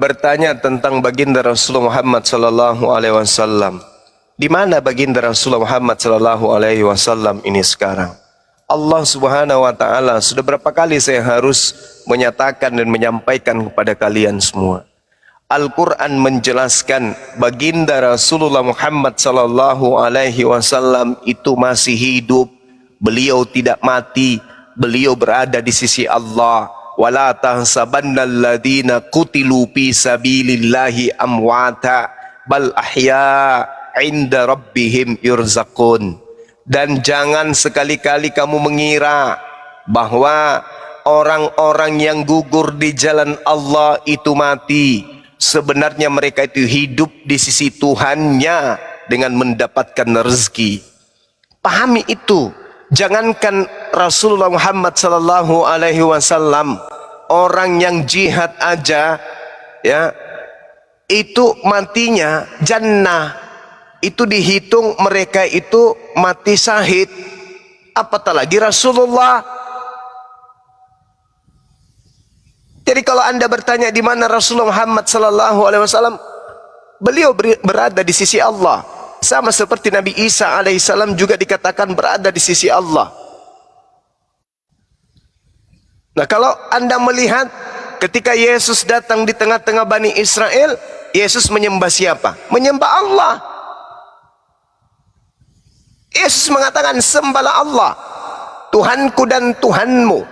bertanya tentang baginda Rasulullah Muhammad sallallahu alaihi wasallam. Di mana baginda Rasulullah Muhammad sallallahu alaihi wasallam ini sekarang? Allah Subhanahu wa taala sudah berapa kali saya harus menyatakan dan menyampaikan kepada kalian semua. Al-Quran menjelaskan baginda Rasulullah Muhammad sallallahu alaihi wasallam itu masih hidup. Beliau tidak mati, beliau berada di sisi Allah. Wala tahsabanna alladhina qutilu fi sabilillahi amwata bal ahya 'inda rabbihim yurzaqun. Dan jangan sekali-kali kamu mengira bahwa orang-orang yang gugur di jalan Allah itu mati. Sebenarnya mereka itu hidup di sisi Tuhannya dengan mendapatkan rezeki. Pahami itu. Jangankan Rasulullah Muhammad sallallahu alaihi wasallam, orang yang jihad aja ya itu matinya jannah. Itu dihitung mereka itu mati syahid. Apatah lagi Rasulullah. Jadi kalau Anda bertanya di mana Rasulullah Muhammad sallallahu alaihi wasallam, beliau berada di sisi Allah. Sama seperti Nabi Isa alaihissalam juga dikatakan berada di sisi Allah. Nah, kalau Anda melihat ketika Yesus datang di tengah-tengah Bani Israel, Yesus menyembah siapa? Menyembah Allah. Yesus mengatakan, sembahlah Allah, Tuhanku dan Tuhanmu.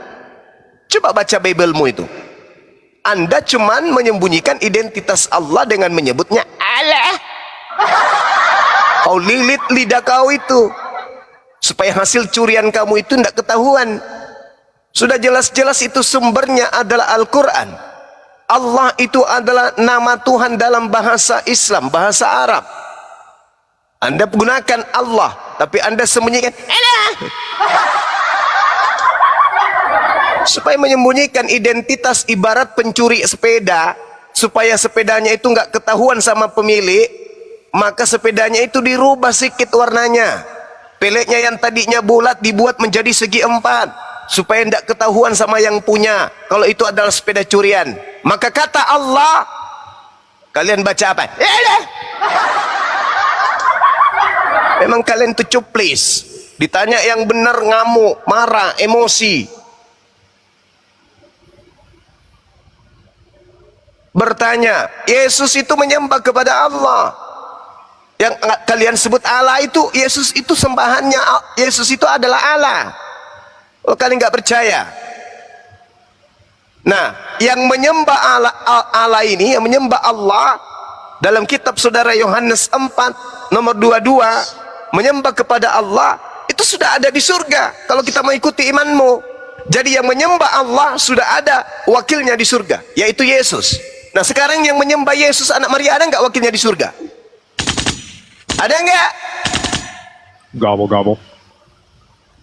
Coba baca Bible-mu itu. Anda cuman menyembunyikan identitas Allah dengan menyebutnya Allah. Kau lilit lidah kau itu supaya hasil curian kamu itu tidak ketahuan. Sudah jelas-jelas itu sumbernya adalah Al-Quran. Allah itu adalah nama Tuhan dalam bahasa Islam, bahasa Arab. Anda gunakan Allah, tapi Anda sembunyikan Allah supaya menyembunyikan identitas. Ibarat pencuri sepeda, supaya sepedanya itu nggak ketahuan sama pemilik, maka sepedanya itu dirubah sedikit warnanya. Peleknya yang tadinya bulat dibuat menjadi segi empat, supaya tidak ketahuan sama yang punya kalau itu adalah sepeda curian. Maka kata Allah, kalian baca apa? Memang kalian itu cuplis. Ditanya yang benar ngamuk, marah, emosi. Bertanya, Yesus itu menyembah kepada Allah. Yang kalian sebut Allah itu, Yesus itu sembahannya, Yesus itu adalah Allah. Oh, kalian nggak percaya? Nah, yang menyembah Allah ini, yang menyembah Allah, dalam kitab saudara Yohanes 4 nomor 22, menyembah kepada Allah itu sudah ada di surga kalau kita mengikuti imanmu. Jadi yang menyembah Allah sudah ada wakilnya di surga, yaitu Yesus. Nah, sekarang yang menyembah Yesus anak Maria, ada nggak wakilnya di surga? Ada nggak? Gobble.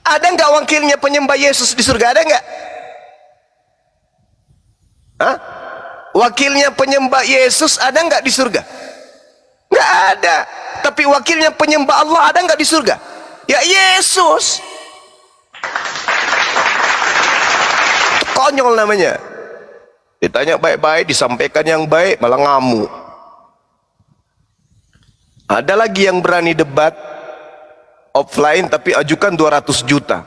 Ada nggak wakilnya penyembah Yesus di surga? Ada nggak? Hah? Wakilnya penyembah Yesus ada nggak di surga? Nggak ada. Tapi wakilnya penyembah Allah ada nggak di surga? Ya Yesus. Itu konyol namanya. Ditanya baik-baik, disampaikan yang baik, malah ngamuk. Ada lagi yang berani debat offline tapi ajukan 200 juta.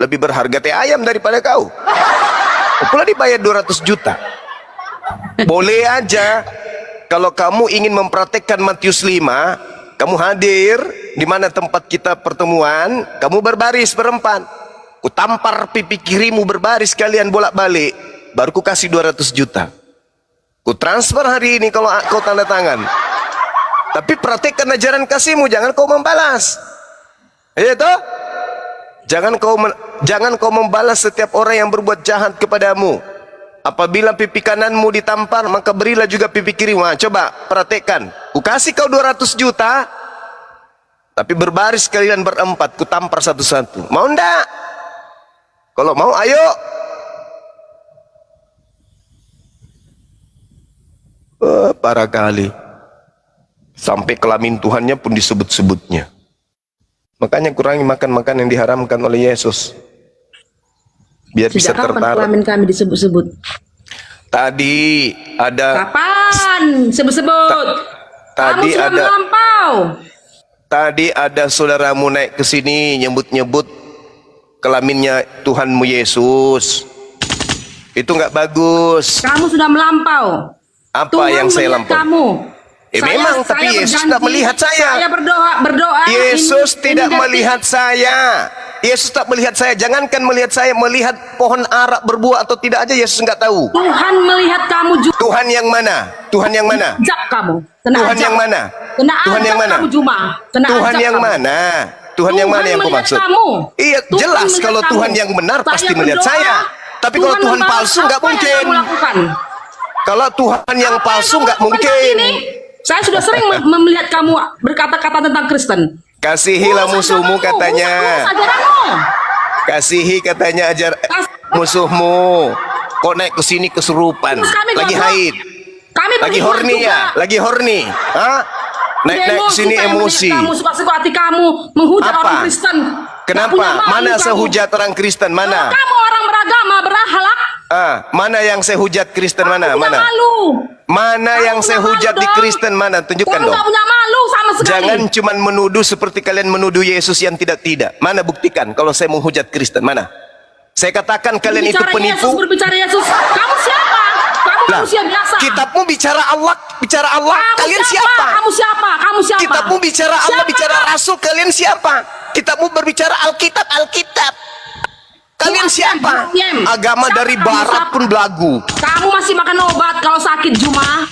Lebih berharga teh ayam daripada kau. Pula dibayar 200 juta. Boleh aja kalau kamu ingin mempraktekkan Matius 5, kamu hadir di mana tempat kita pertemuan, kamu berbaris berempat. Ku tampar pipi kirimu berbaris kalian bolak-balik, baru ku kasih 200 juta. Ku transfer hari ini kalau kau tanda tangan. Tapi praktekkan ajaran kasihmu, jangan kau membalas. Iya toh? Jangan kau membalas setiap orang yang berbuat jahat kepadamu. Apabila pipi kananmu ditampar, maka berilah juga pipi kiri. Wah, coba praktekkan. Ku kasih kau 200 juta, tapi berbaris kalian berempat, ku tampar satu-satu. Mau ndak? Kalau mau, ayo. Parah kali. Sampai kelamin Tuhannya pun disebut-sebutnya. Makanya kurangi makan-makan yang diharamkan oleh Yesus. Biar bisa Sejak kapan tertarik. kelamin kami disebut-sebut? Tadi ada Kapan sebut-sebut? Kamu tadi sudah ada melampau. tadi ada saudaramu naik ke sini nyebut-nyebut kelaminnya Tuhanmu Yesus. Itu nggak bagus. Kamu sudah melampau. Apa Tuhan yang saya melihat lampau? Kamu. Memang, tapi Yesus tidak melihat saya. Saya berdoa. Yesus tidak ini melihat saya. Yesus tak melihat saya. Jangankan melihat saya, melihat pohon ara berbuah atau tidak aja Yesus nggak tahu. Tuhan melihat kamu juga. Tuhan yang mana? Tuhan yang mana? Ajak kamu. Kena Tuhan ajak. yang mana? Kena Tuhan ajak yang mana? Kamu Juma. Kena Tuhan ajak yang kamu. mana? Tuhan yang mana yang kau melihat maksud? Kamu. Iya, Tuhan jelas melihat kalau kamu. Tuhan yang benar Saya pasti melihat berdoa, saya. Tapi kalau Tuhan membalas palsu nggak apa yang mungkin. kamu lakukan. Kalau Tuhan yang Apa palsu kamu nggak lakukan saat mungkin. ini? Saya sudah sering melihat kamu berkata-kata tentang Kristen. Kasihilah musuhmu katanya. Urus ajaranmu. Kasihi katanya ajar musuhmu. Kok naik ke sini kesurupan? Terus kami Lagi goblok. haid. Kami Lagi beriman horny juga. ya? Lagi horny. Hah? Naik-naik ke sini saya emosi. melihat Kamu suka-suka hati kamu menghujat Apa? orang Kristen. Nggak Kenapa? punya malu Mana kamu. sehujat orang Kristen? Mana? Kamu orang beragama, berakhlak. Mana yang saya hujat Kristen mana? Kamu punya Mana? malu. Mana Kamu yang saya punya hujat malu di dong. Kristen mana? Tunjukkan Kamu dong. nggak punya malu sama sekali. Jangan cuma menuduh seperti kalian menuduh Yesus yang tidak-tidak. Mana buktikan kalau saya menghujat Kristen? Mana? Saya katakan kalian itu penipu. Berbicara Yesus. Kamu siapa? Kamu Lah, manusia biasa. kitabmu bicara Allah, bicara Allah. Kamu Kalian siapa? Kamu siapa? Kamu siapa? Kitabmu bicara Allah, Siapa bicara kau? Rasul. Kalian siapa? Kitabmu berbicara Alkitab, Alkitab. Kalian siapa? Agama Siapa dari kamu? Barat Siapa? pun belagu. Kamu masih makan obat kalau sakit Juma.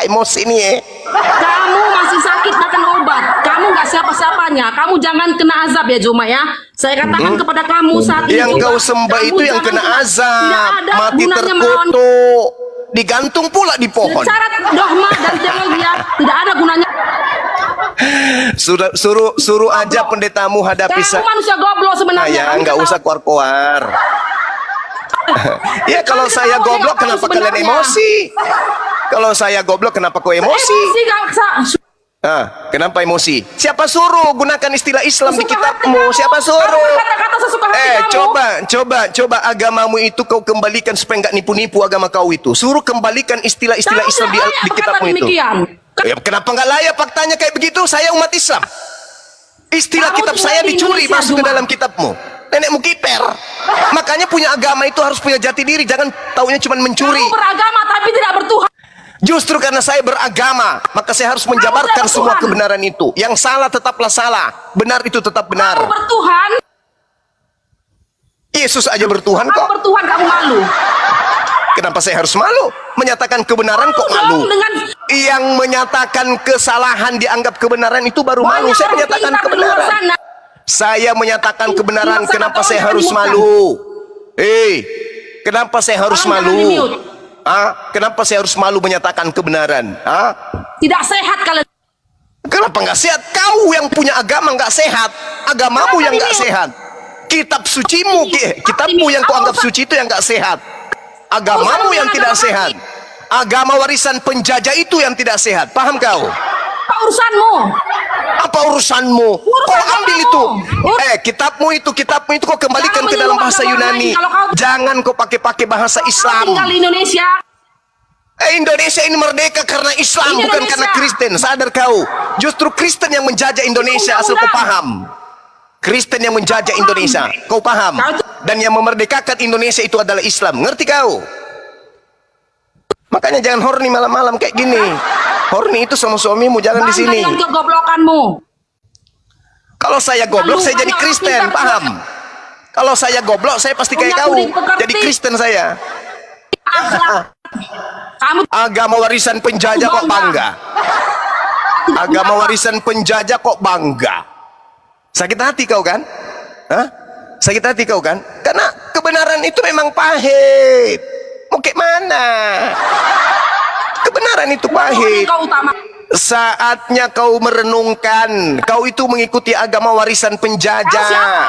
Emosi ini ya. Kamu masih sakit makan obat. Kamu nggak siapa-siapanya. Kamu jangan kena azab ya Juma ya. Saya katakan kepada kamu saat ini Yang juga, kau sembah kamu itu yang jangan kena azab, Tidak ada mati gunanya melawan. terkutuk, digantung pula di pohon. Secara dogma dan teologi ya, tidak ada gunanya. Suruh aja pendetamu hadapi Kamu manusia goblok sebenarnya. saya, Kamu nggak tahu. usah keluar-keluar. Ya kalau Kamu saya tahu goblok kamu kenapa kalian sebenarnya. emosi? Kalau saya goblok kenapa kau emosi? Emosi kamu. Kenapa emosi? Siapa suruh gunakan istilah Islam di Sesuka hati kitabmu? kamu. Siapa suruh? Kamu berkata-kata sesuka hati kamu. Coba agamamu itu kau kembalikan supaya nggak nipu-nipu agama kau itu. Suruh kembalikan istilah-istilah Kamu Islam di tidak layak kitabmu berkata itu. demikian. Ya, kenapa nggak layak faktanya kayak begitu? Saya umat Islam. Istilah Kamu kitab tinggal saya di dicuri Indonesia, masuk ke Juma. dalam kitabmu. Nenekmu kiper. Makanya punya agama itu harus punya jati diri. Jangan taunya cuma mencuri. Kamu beragama tapi tidak bertuhan. Justru karena saya beragama, maka saya harus menjabarkan tidak semua bertuhan. kebenaran itu. Yang salah tetaplah salah, benar itu tetap benar. Kamu bertuhan. Yesus aja bertuhan Kamu kok. bertuhan, kamu malu. Kenapa saya harus malu? Menyatakan kebenaran kok malu? Dong, dengan Yang menyatakan kesalahan dianggap kebenaran itu baru malu. banyak Saya orang menyatakan pintar di luar kebenaran. sana. Saya menyatakan kebenaran. Di luar sana Kenapa tolong saya jangan harus dimute. malu? Kenapa saya harus Tolong jangan malu? di-mute. Kenapa saya harus malu menyatakan kebenaran? Tidak sehat kalian. Kenapa nggak sehat? Kau yang punya agama nggak sehat. Agamamu Kenapa yang nggak di-mute? sehat. Kitab sucimu, kitabmu yang kau anggap suci itu yang nggak sehat. Agamamu yang tidak sehat. Agama warisan penjajah itu yang tidak sehat. Paham kau? Apa urusanmu? Apa urusanmu? Kau ambil itu. Kitabmu itu kau kembalikan Jangan ke dalam menyuruh bahasa agama Yunani. lain. Kalau kau- Jangan kau pakai bahasa Kamu Islam. tinggal di Indonesia. Indonesia ini merdeka karena Islam, bukan Indonesia. karena Kristen. Sadar kau? Justru Kristen yang menjajah Indonesia, asal kau paham. Kristen yang menjajah Indonesia, kau paham? Dan yang memerdekakan Indonesia itu adalah Islam. Ngerti kau? Makanya jangan horny malam-malam kayak gini. Horny itu sama suamimu, jangan di Bangga sini. dengan kegoblokanmu. Kalau saya goblok, saya jadi Banyak orang Kristen, pintar. paham? Kalau saya goblok, saya pasti kayak Punya kau. budi pekerti. Jadi Kristen saya. Akhlak. Kamu Agama warisan penjajah kok bangga. Agama warisan penjajah kok bangga. Sakit hati kau kan? Sakit hati kau kan? Karena kebenaran itu memang pahit. Mau kayak mana? Kebenaran itu pahit. kau utama. Saatnya kau merenungkan. Kau itu mengikuti agama warisan Kau penjajah. siapa?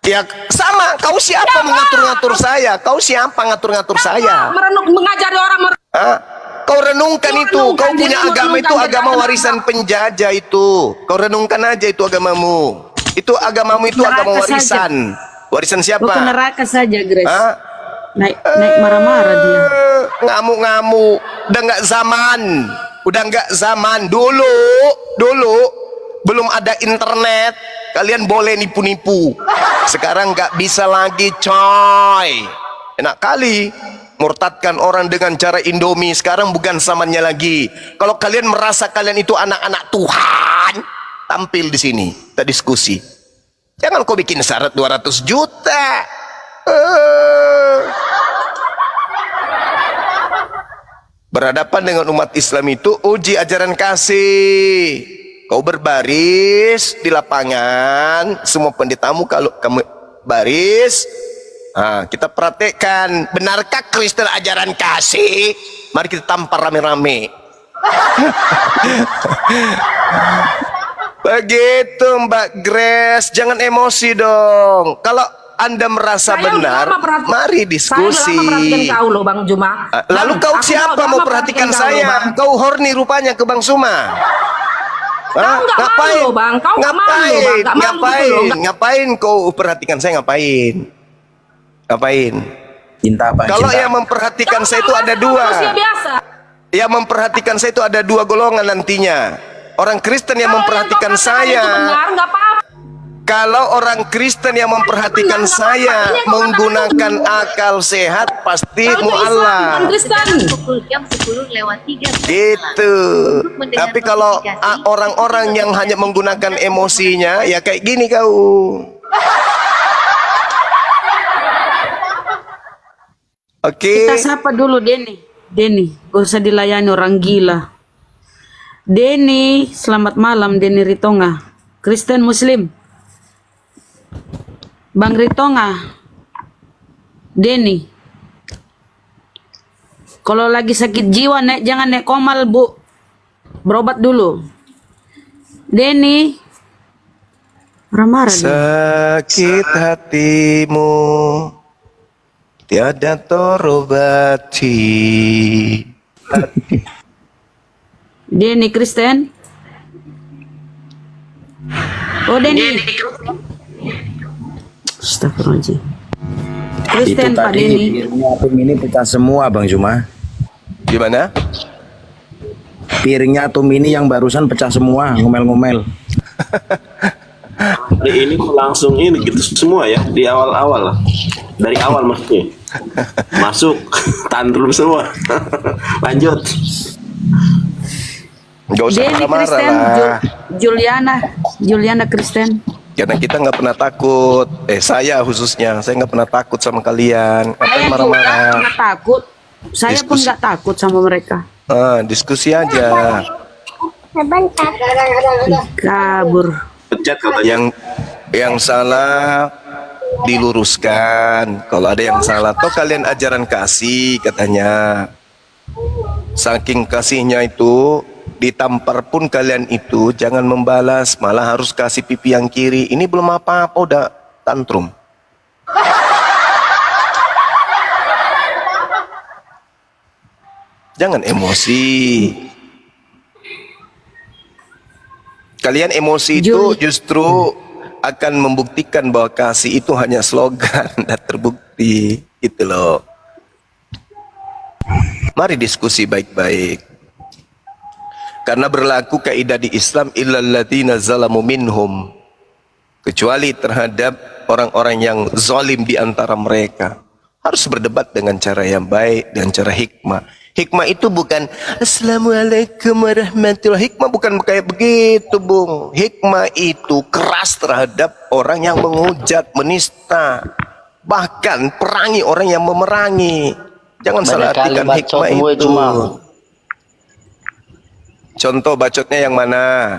Ya sama, kau siapa mengatur-ngatur saya? Kau siapa ngatur-ngatur saya? Mengajari orang Kau renungkan itu, kau Renungkan, punya dirimu agama itu renungkan, agama jangan warisan penjajah itu. Kau renungkan aja itu agamamu. Itu agamamu itu Neraka agama saja. warisan. Warisan siapa? Bukan neraka saja, Grace. Naik marah-marah dia. Ngamuk-ngamuk. Udah nggak zaman. Dulu belum ada internet. Kalian boleh nipu-nipu. Sekarang nggak bisa lagi, coy. Enak kali murtadkan orang dengan cara Indomie. Sekarang bukan zamannya lagi. Kalau kalian merasa kalian itu anak-anak Tuhan, tampil di sini, kita diskusi. Jangan kau bikin syarat 200 juta. Berhadapan dengan umat Islam itu uji ajaran kasih. Kau berbaris di lapangan, semua pendetamu kalau kamu baris, kita praktekkan. Benarkah Kristen ajaran kasih? Mari kita tampar rame-rame. Begitu Mbak Grace, jangan emosi dong. Kalau Anda merasa benar, mari diskusi. Saya udah lama perhatikan kau loh Bang Juma. Lalu kau siapa mau perhatikan saya? Kau horny rupanya ke Bang Suma. Ngapain? Bang. Kau Ngapain kau perhatikan saya, ngapain? Cinta apa? Kalau yang memperhatikan saya itu ada dua. Yang memperhatikan saya itu ada dua golongan nantinya. Orang Kristen yang memperhatikan saya. Kalau orang Kristen yang memperhatikan saya menggunakan akal sehat, pasti mu'alaf. Jam 10:03. Gitu. Tapi kalau orang-orang yang hanya menggunakan emosinya, ya kayak gini kau. Oke. Kita sapa dulu Denny, gak usah dilayani orang gila. Denny, selamat malam Denny Ritonga, Kristen Muslim. Bang Ritonga, Denny, kalau lagi sakit jiwa jangan naik komal bu, berobat dulu. Denny, marah-marah. Sakit hatimu tiada terobati. Denny Kristen. Oh Denny. Astagfirullahaladzim. Kristen Itu Pak tadi Denny. piringnya Atum ini pecah semua Bang Juma. Gimana? Piringnya Atum ini yang barusan pecah semua, ngomel-ngomel. Ini langsung ini gitu semua ya di awal-awal lah. Dari awal maksudnya. Masuk tantrum semua. Lanjut. Gak usah Denny marah-marah Kristen, lah. Juliana Kristen. Karena kita nggak pernah takut. Saya khususnya, saya nggak pernah takut sama kalian. Apa Saya yang juga marah-marah? nggak takut. Saya pun Diskusi. nggak takut sama mereka. Diskusi aja. Kabur. Pencet katanya. Yang salah diluruskan. Kalau ada yang salah, toh kalian ajaran kasih katanya. Saking kasihnya itu, ditampar pun kalian itu jangan membalas, malah harus kasih pipi yang kiri. Ini belum apa-apa udah tantrum. Jangan emosi. Kalian emosi itu justru akan membuktikan bahwa kasih itu hanya slogan dan terbukti. Gitu loh. Mari diskusi baik-baik. Karena berlaku kaidah di Islam illal ladzina zalamu minhum, kecuali terhadap orang-orang yang zalim di antara mereka. Harus berdebat dengan cara yang baik, dengan cara hikmah. Hikmah itu bukan Assalamualaikum warahmatullahi. Hikmah bukan kayak begitu, Bung. Hikmah itu keras terhadap orang yang menghujat, menista, bahkan perangi orang yang memerangi. Jangan salah artikan hikmah itu. Contoh bacotnya yang mana?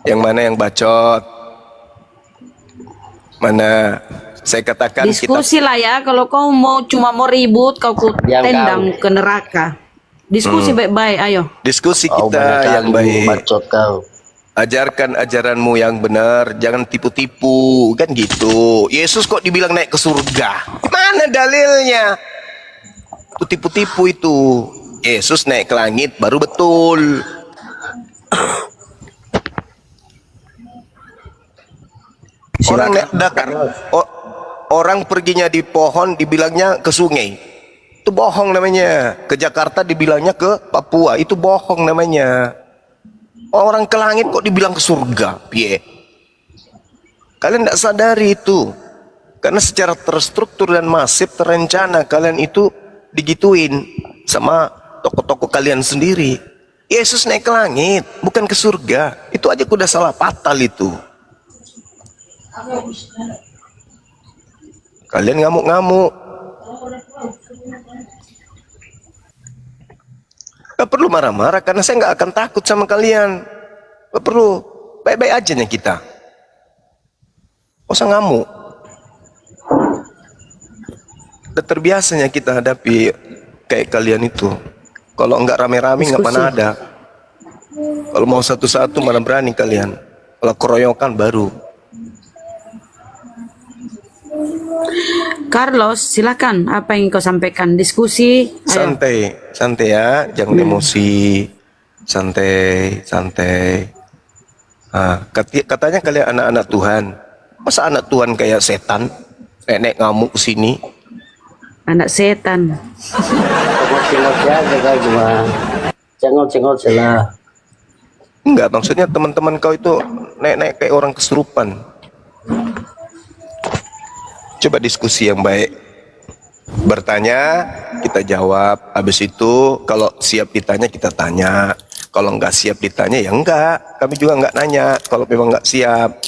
Yang mana yang bacot? Mana? Saya katakan Diskusi lah ya. Kalau kau cuma mau ribut, kau tendang ke neraka. Diskusi baik-baik, ayo. Diskusi kita yang baik. Bacot kau. Ajarkan ajaranmu yang benar, jangan tipu-tipu, kan gitu. Yesus kok dibilang naik ke surga? Mana dalilnya? Itu tipu-tipu itu. Yesus naik ke langit baru betul. Orang perginya di pohon dibilangnya ke sungai. Itu bohong namanya. Ke Jakarta dibilangnya ke Papua. Itu bohong namanya. Orang ke langit kok dibilang ke surga. Piye? Kalian tidak sadari itu. Karena secara terstruktur dan masif terencana kalian itu digituin sama tokoh-tokoh kalian sendiri. Yesus naik ke langit, bukan ke surga. Itu aja udah salah fatal itu. Kalian ngamuk-ngamuk. Gak perlu marah-marah karena saya nggak akan takut sama kalian. Gak perlu. Baik-baik aja nih kita. Gak usah ngamuk. Udah terbiasanya kita hadapi kayak kalian itu. Kalau nggak rame-rame nggak mana ada. Kalau mau satu-satu mana berani kalian. Kalau keroyokan baru. Carlos, silakan. Apa yang kau sampaikan? Diskusi. Ayo. Santai, santai ya, jangan emosi, santai, santai. Katanya kalian anak-anak Tuhan. Masa anak Tuhan kayak setan? Nenek ngamuk sini. Anak setan. Cengol-cengol lah. Enggak, maksudnya teman-teman kau itu nenek kayak orang kesurupan. Coba diskusi yang baik. Bertanya, kita jawab. Habis itu kalau siap ditanya kita tanya. Kalau nggak siap ditanya ya enggak. Kami juga nggak nanya kalau memang nggak siap.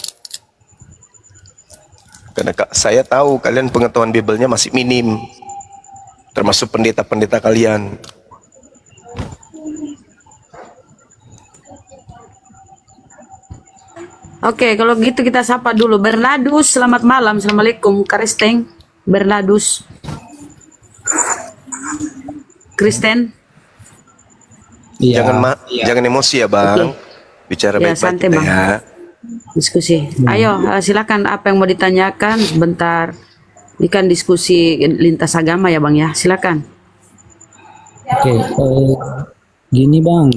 Karena saya tahu kalian pengetahuan Bibelnya masih minim. Termasuk pendeta-pendeta kalian. Oke, kalau gitu kita sapa dulu. Bernadus, selamat malam. Assalamualaikum. Karisteng. Bernadus. Kristen. Iya. Jangan emosi ya bang. Bicara Ya, baik-baik santai, kita Bang. ya. Diskusi. Ayo, silakan apa yang mau ditanyakan sebentar. Ini kan diskusi lintas agama ya Bang ya. Silakan. Oke, gini Bang,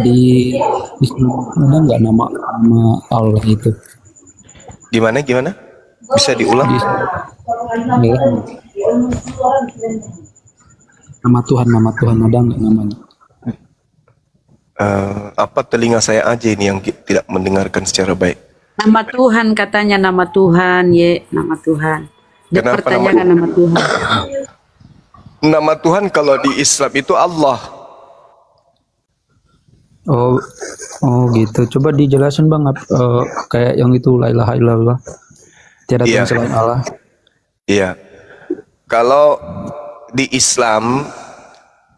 di Islam ada nggak nama Allah itu? Gimana? Bisa diulang? Ya, nama Tuhan ada nggak namanya? Apa telinga saya aja ini yang tidak mendengarkan secara baik? Nama Tuhan katanya, nama Tuhan, nama Tuhan. Dia Kenapa pertanyakan nama Tuhan. Nama Tuhan kalau di Islam itu Allah. Oh gitu. Coba dijelasin Bang, kayak yang itu la ilaha illallah. Tiada Tuhan selain Allah. Iya. Kalau di Islam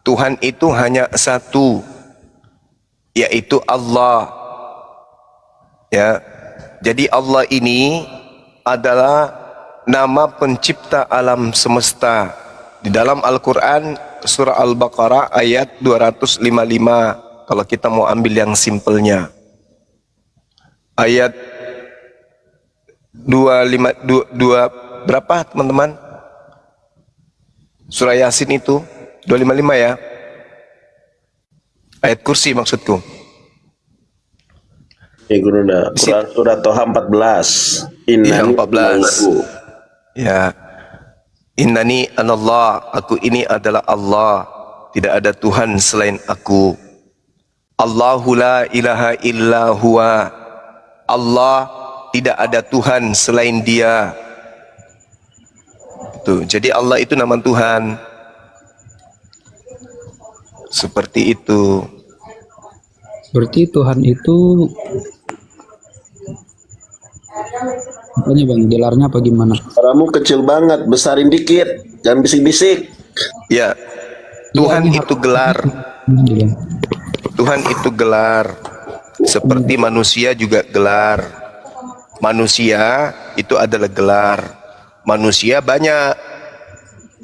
Tuhan itu hanya satu, yaitu Allah. Ya. Jadi Allah ini adalah nama pencipta alam semesta. Di dalam Al-Quran surah Al-Baqarah ayat 255. Kalau kita mau ambil yang simpelnya. Ayat 252 berapa teman-teman? Surah Yasin itu 255 ya. Ayat kursi maksudku. Ya guru dah. Quran surah Toha 14. Iya 14. Ya. Innani anallah, aku ini adalah Allah, tidak ada Tuhan selain aku. Allahu la ilaha illa huwa. Allah tidak ada Tuhan selain Dia. Tuh, jadi Allah itu nama Tuhan. Seperti itu. Berarti Tuhan itu apanya Bang? Gelarnya apa gimana? Suaramu kecil banget, besarin dikit, jangan bisik-bisik. Ya. Tuhan itu gelar. Tuhan itu gelar. Seperti manusia juga gelar. Manusia itu adalah gelar. Manusia banyak.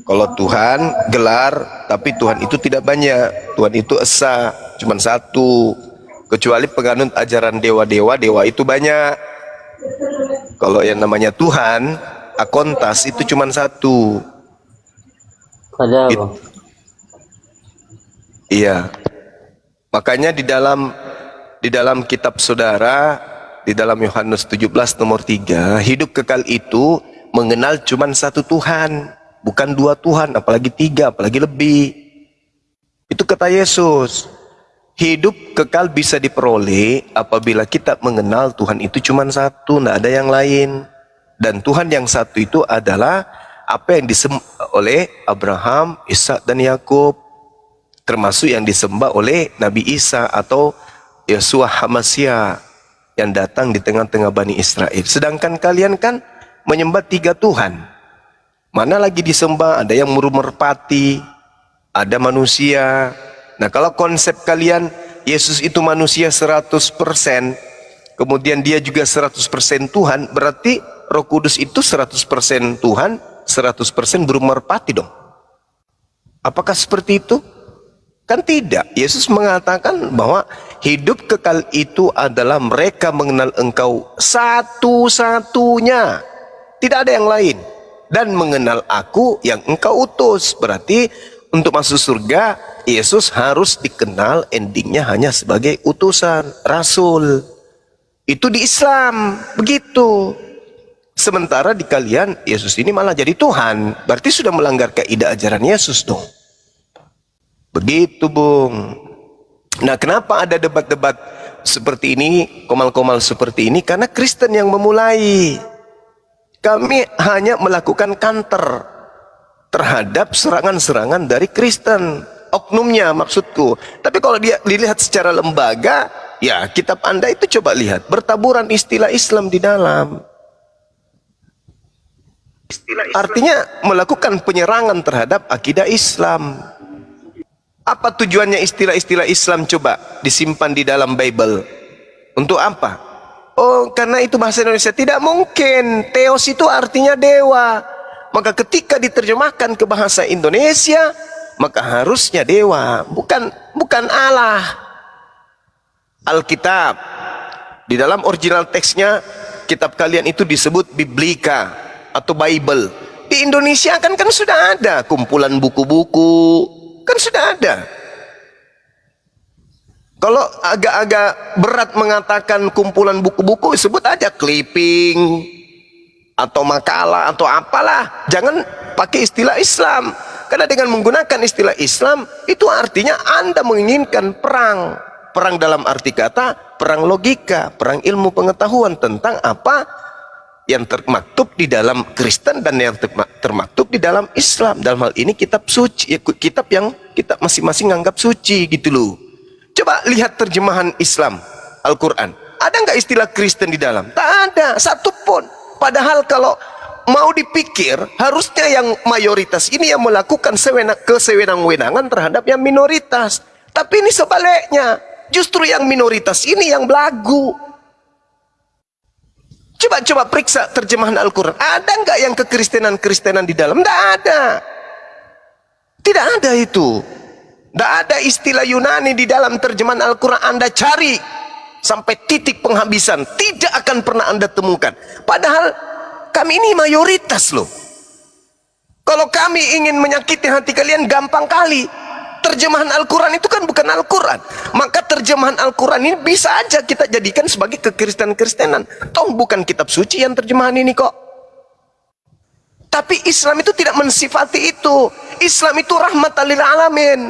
Kalau Tuhan gelar, tapi Tuhan itu tidak banyak. Tuhan itu esa, cuma satu. Kecuali penganut ajaran dewa-dewa, dewa itu banyak. Kalau yang namanya Tuhan, akontas itu cuma satu. Ada It- Iya. Makanya di dalam kitab saudara, di dalam Yohanes 17 nomor 3, hidup kekal itu mengenal cuman satu Tuhan, bukan dua Tuhan, apalagi tiga, apalagi lebih. Itu kata Yesus. Hidup kekal bisa diperoleh apabila kita mengenal Tuhan itu cuman satu, tidak ada yang lain. Dan Tuhan yang satu itu adalah apa yang disembah oleh Abraham, Ishak dan Yakub, termasuk yang disembah oleh Nabi Isa atau Yeshua HaMashiach yang datang di tengah-tengah Bani Israel. Sedangkan kalian kan menyembah tiga Tuhan. Mana lagi disembah? Ada yang merpati, ada manusia. Nah, kalau konsep kalian Yesus itu manusia 100%, kemudian dia juga 100% Tuhan, berarti Roh Kudus itu 100% Tuhan, 100% burung merpati dong. Apakah seperti itu? Kan tidak. Yesus mengatakan bahwa hidup kekal itu adalah mereka mengenal Engkau satu-satunya, tidak ada yang lain, dan mengenal Aku yang Engkau utus. Berarti untuk masuk surga, Yesus harus dikenal endingnya hanya sebagai utusan, rasul. Itu di Islam, begitu. Sementara di kalian, Yesus ini malah jadi Tuhan. Berarti sudah melanggar kaidah ajaran Yesus dong. Begitu, Bung. Nah, kenapa ada debat-debat seperti ini, komal-komal seperti ini? Karena Kristen yang memulai. Kami hanya melakukan counter terhadap serangan-serangan dari Kristen, oknumnya maksudku. Tapi kalau dia dilihat secara lembaga, ya kitab Anda itu coba lihat, bertaburan istilah Islam di dalam. Artinya melakukan penyerangan terhadap akidah Islam. Apa tujuannya istilah-istilah Islam coba disimpan di dalam Bible? Untuk apa? Oh, karena itu bahasa Indonesia. Tidak mungkin. Theos itu artinya dewa. Maka ketika diterjemahkan ke bahasa Indonesia, maka harusnya dewa, bukan Allah. Alkitab, di dalam original teksnya, kitab kalian itu disebut Biblika atau Bible. Di Indonesia kan sudah ada kumpulan buku-buku, kan sudah ada. Kalau agak-agak berat mengatakan kumpulan buku-buku, sebut aja clipping atau makalah atau apalah. Jangan pakai istilah Islam. Karena dengan menggunakan istilah Islam, itu artinya Anda menginginkan perang. Perang dalam arti kata, perang logika, perang ilmu pengetahuan tentang apa yang termaktub di dalam Kristen dan yang termaktub di dalam Islam. Dalam hal ini kitab suci, kitab yang kita masing-masing anggap suci gitu loh. Coba lihat terjemahan Islam Al-Quran. Ada nggak istilah Kristen di dalam? Tak ada, satu pun. Padahal kalau mau dipikir, harusnya yang mayoritas ini yang melakukan kesewenang-wenangan terhadap yang minoritas. Tapi ini sebaliknya. Justru yang minoritas ini yang belagu. Coba periksa terjemahan Al-Quran. Ada nggak yang kekristenan-kristenan di dalam? Tidak ada. Tidak ada itu. Tidak ada istilah Yunani di dalam terjemahan Al-Quran. Anda cari sampai titik penghabisan, tidak akan pernah Anda temukan. Padahal kami ini mayoritas loh. Kalau kami ingin menyakiti hati kalian, gampang kali. Terjemahan Al-Quran itu kan bukan Al-Quran. Maka terjemahan Al-Quran ini bisa aja kita jadikan sebagai kekristenan-kristenan. Toh bukan kitab suci yang terjemahan ini kok. Tapi Islam itu tidak mensifati itu. Islam itu rahmatan lil alamin.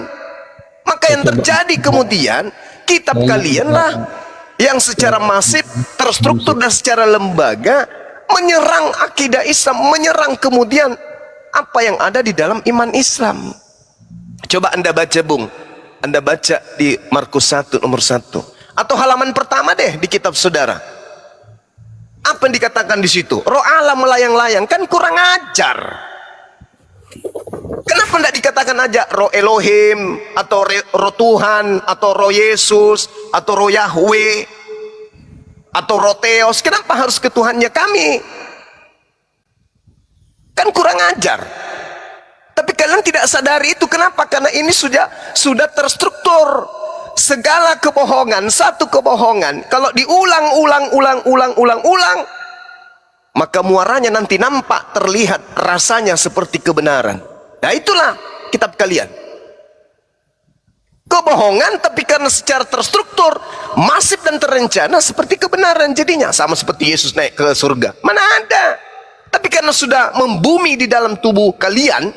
Maka yang terjadi kemudian, kitab kalian lah yang secara masif, terstruktur dan secara lembaga menyerang akidah Islam, menyerang kemudian apa yang ada di dalam iman Islam. Coba Anda baca, Bung. Anda baca di Markus 1 nomor 1 atau halaman pertama deh di kitab saudara. Apa yang dikatakan di situ? Roh Allah melayang-layang, kan kurang ajar. Kenapa tidak dikatakan aja roh Elohim atau roh Tuhan atau roh Yesus atau roh Yahweh atau roh Theos? Kenapa harus ke Tuhannya kami? Kan kurang ajar. Tapi kalian tidak sadari itu. Kenapa? Karena ini sudah terstruktur. Segala kebohongan, satu kebohongan, kalau diulang, maka muaranya nanti nampak, terlihat, rasanya seperti kebenaran. Nah itulah kitab kalian. Kebohongan tapi karena secara terstruktur, masif dan terencana seperti kebenaran jadinya. Sama seperti Yesus naik ke surga. Mana ada? Tapi karena sudah membumi di dalam tubuh kalian,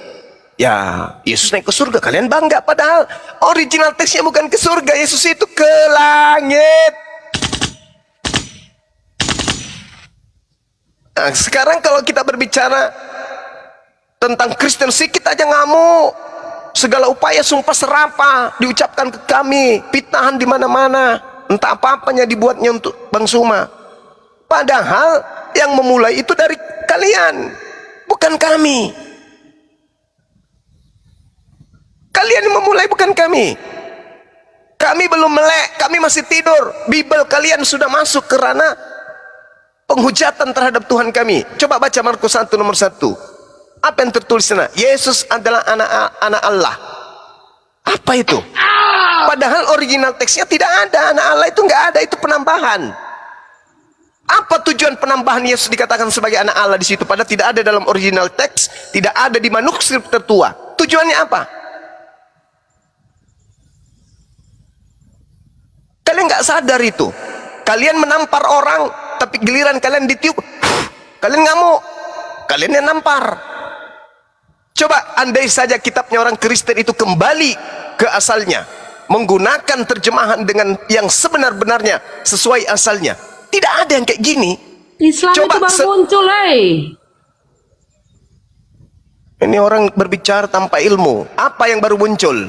ya Yesus naik ke surga, kalian bangga. Padahal original teksnya bukan ke surga, Yesus itu ke langit. Nah, sekarang kalau kita berbicara tentang Kristen sedikit aja ngamuk. Segala upaya sumpah serapah diucapkan ke kami, fitnahan di mana-mana, entah apa-apanya dibuatnya untuk Bang Suma. Padahal yang memulai itu dari kalian, bukan kami. Kalian yang memulai, bukan kami. Kami belum melek, kami masih tidur. Bible kalian sudah masuk ke ranah penghujatan terhadap Tuhan kami. Coba baca Markus 1 nomor 1. Apa yang tertulis sana? Yesus adalah anak Allah. Apa itu? Padahal original teksnya tidak ada. Anak Allah itu nggak ada, itu penambahan. Apa tujuan penambahan Yesus dikatakan sebagai anak Allah di situ? Padahal tidak ada dalam original teks, tidak ada di manuskrip tertua. Tujuannya apa? Kalian nggak sadar itu. Kalian menampar orang, tapi giliran kalian ditiup, kalian ngamuk. Kalian yang nampar. Coba andai saja kitabnya orang Kristen itu kembali ke asalnya, menggunakan terjemahan dengan yang sebenar-benarnya sesuai asalnya, tidak ada yang kayak gini. Islam Coba itu baru muncul, Ini orang berbicara tanpa ilmu. Apa yang baru muncul?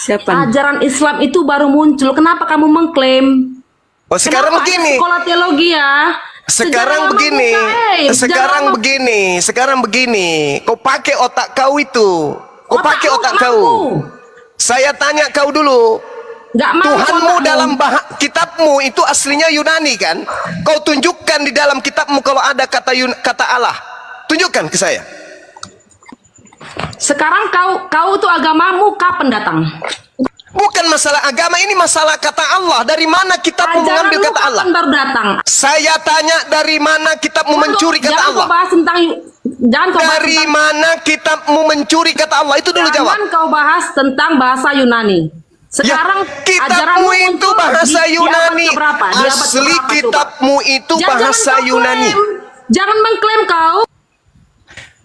Siapa? Ajaran Islam itu baru muncul. Kenapa kamu mengklaim? Oh, sekarang Kenapa begini. Sekolah teologi ya. Sekarang begini. Sekarang begini. Kau pakai otak kau itu. Kau pakai otak kau. Saya tanya kau dulu. Nggak mau Tuhanmu otakmu. dalam kitabmu itu aslinya Yunani kan? Kau tunjukkan di dalam kitabmu kalau ada kata Allah. Tunjukkan ke saya. Sekarang kau tuh agamamu kapan datang? Bukan masalah agama, ini masalah kata Allah. Dari mana kitabmu mengambil kata Allah? Kapan baru datang? Saya tanya dari mana kitabmu mencuri kata Jangan Allah? kau bahas tentang Dari mana kitabmu mencuri kata Allah? Itu dulu jawab. Jangan kau bahas tentang bahasa Yunani. Sekarang kitabmu itu bahasa Yunani. Asli kitabmu itu bahasa Yunani. Jangan mengklaim kau.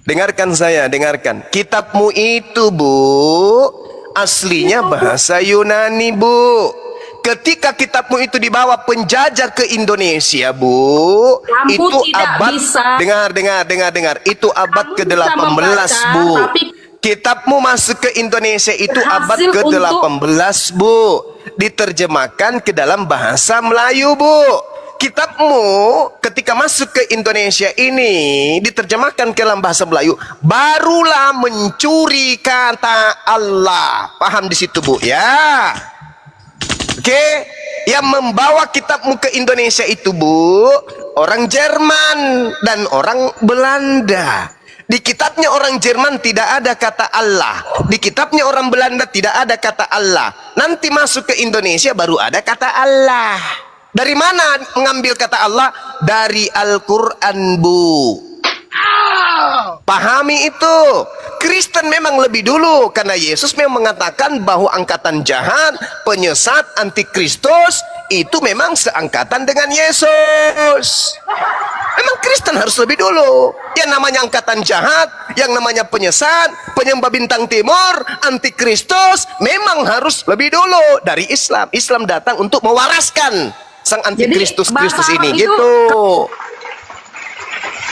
Dengarkan saya, dengarkan. Kitabmu itu, Bu, aslinya bahasa Yunani, Bu. Ketika kitabmu itu dibawa penjajah ke Indonesia, Bu, Kamu itu tidak abad bisa. dengar. Itu abad Kamu ke-18, bisa membaca, Bu. tapi Kitabmu masuk ke Indonesia itu abad Berhasil ke-18, Bu. Diterjemahkan ke dalam bahasa Melayu, Bu. Kitabmu ketika masuk ke Indonesia ini diterjemahkan ke dalam bahasa Melayu, barulah mencuri kata Allah. Paham di situ, Bu, ya? Oke, yang membawa kitabmu ke Indonesia itu, Bu, orang Jerman dan orang Belanda. Di kitabnya orang Jerman tidak ada kata Allah. Di kitabnya orang Belanda tidak ada kata Allah. Nanti masuk ke Indonesia baru ada kata Allah. Dari mana mengambil kata Allah? Dari Al-Quran, Bu. Pahami itu. Kristen memang lebih dulu, karena Yesus memang mengatakan bahwa angkatan jahat, penyesat, antikristus itu memang seangkatan dengan Yesus. Memang Kristen harus lebih dulu. Yang namanya angkatan jahat, yang namanya penyesat, penyembah bintang timur, antikristus memang harus lebih dulu dari Islam. Islam datang untuk mewaraskan sang antikristus Kristus ini, gitu.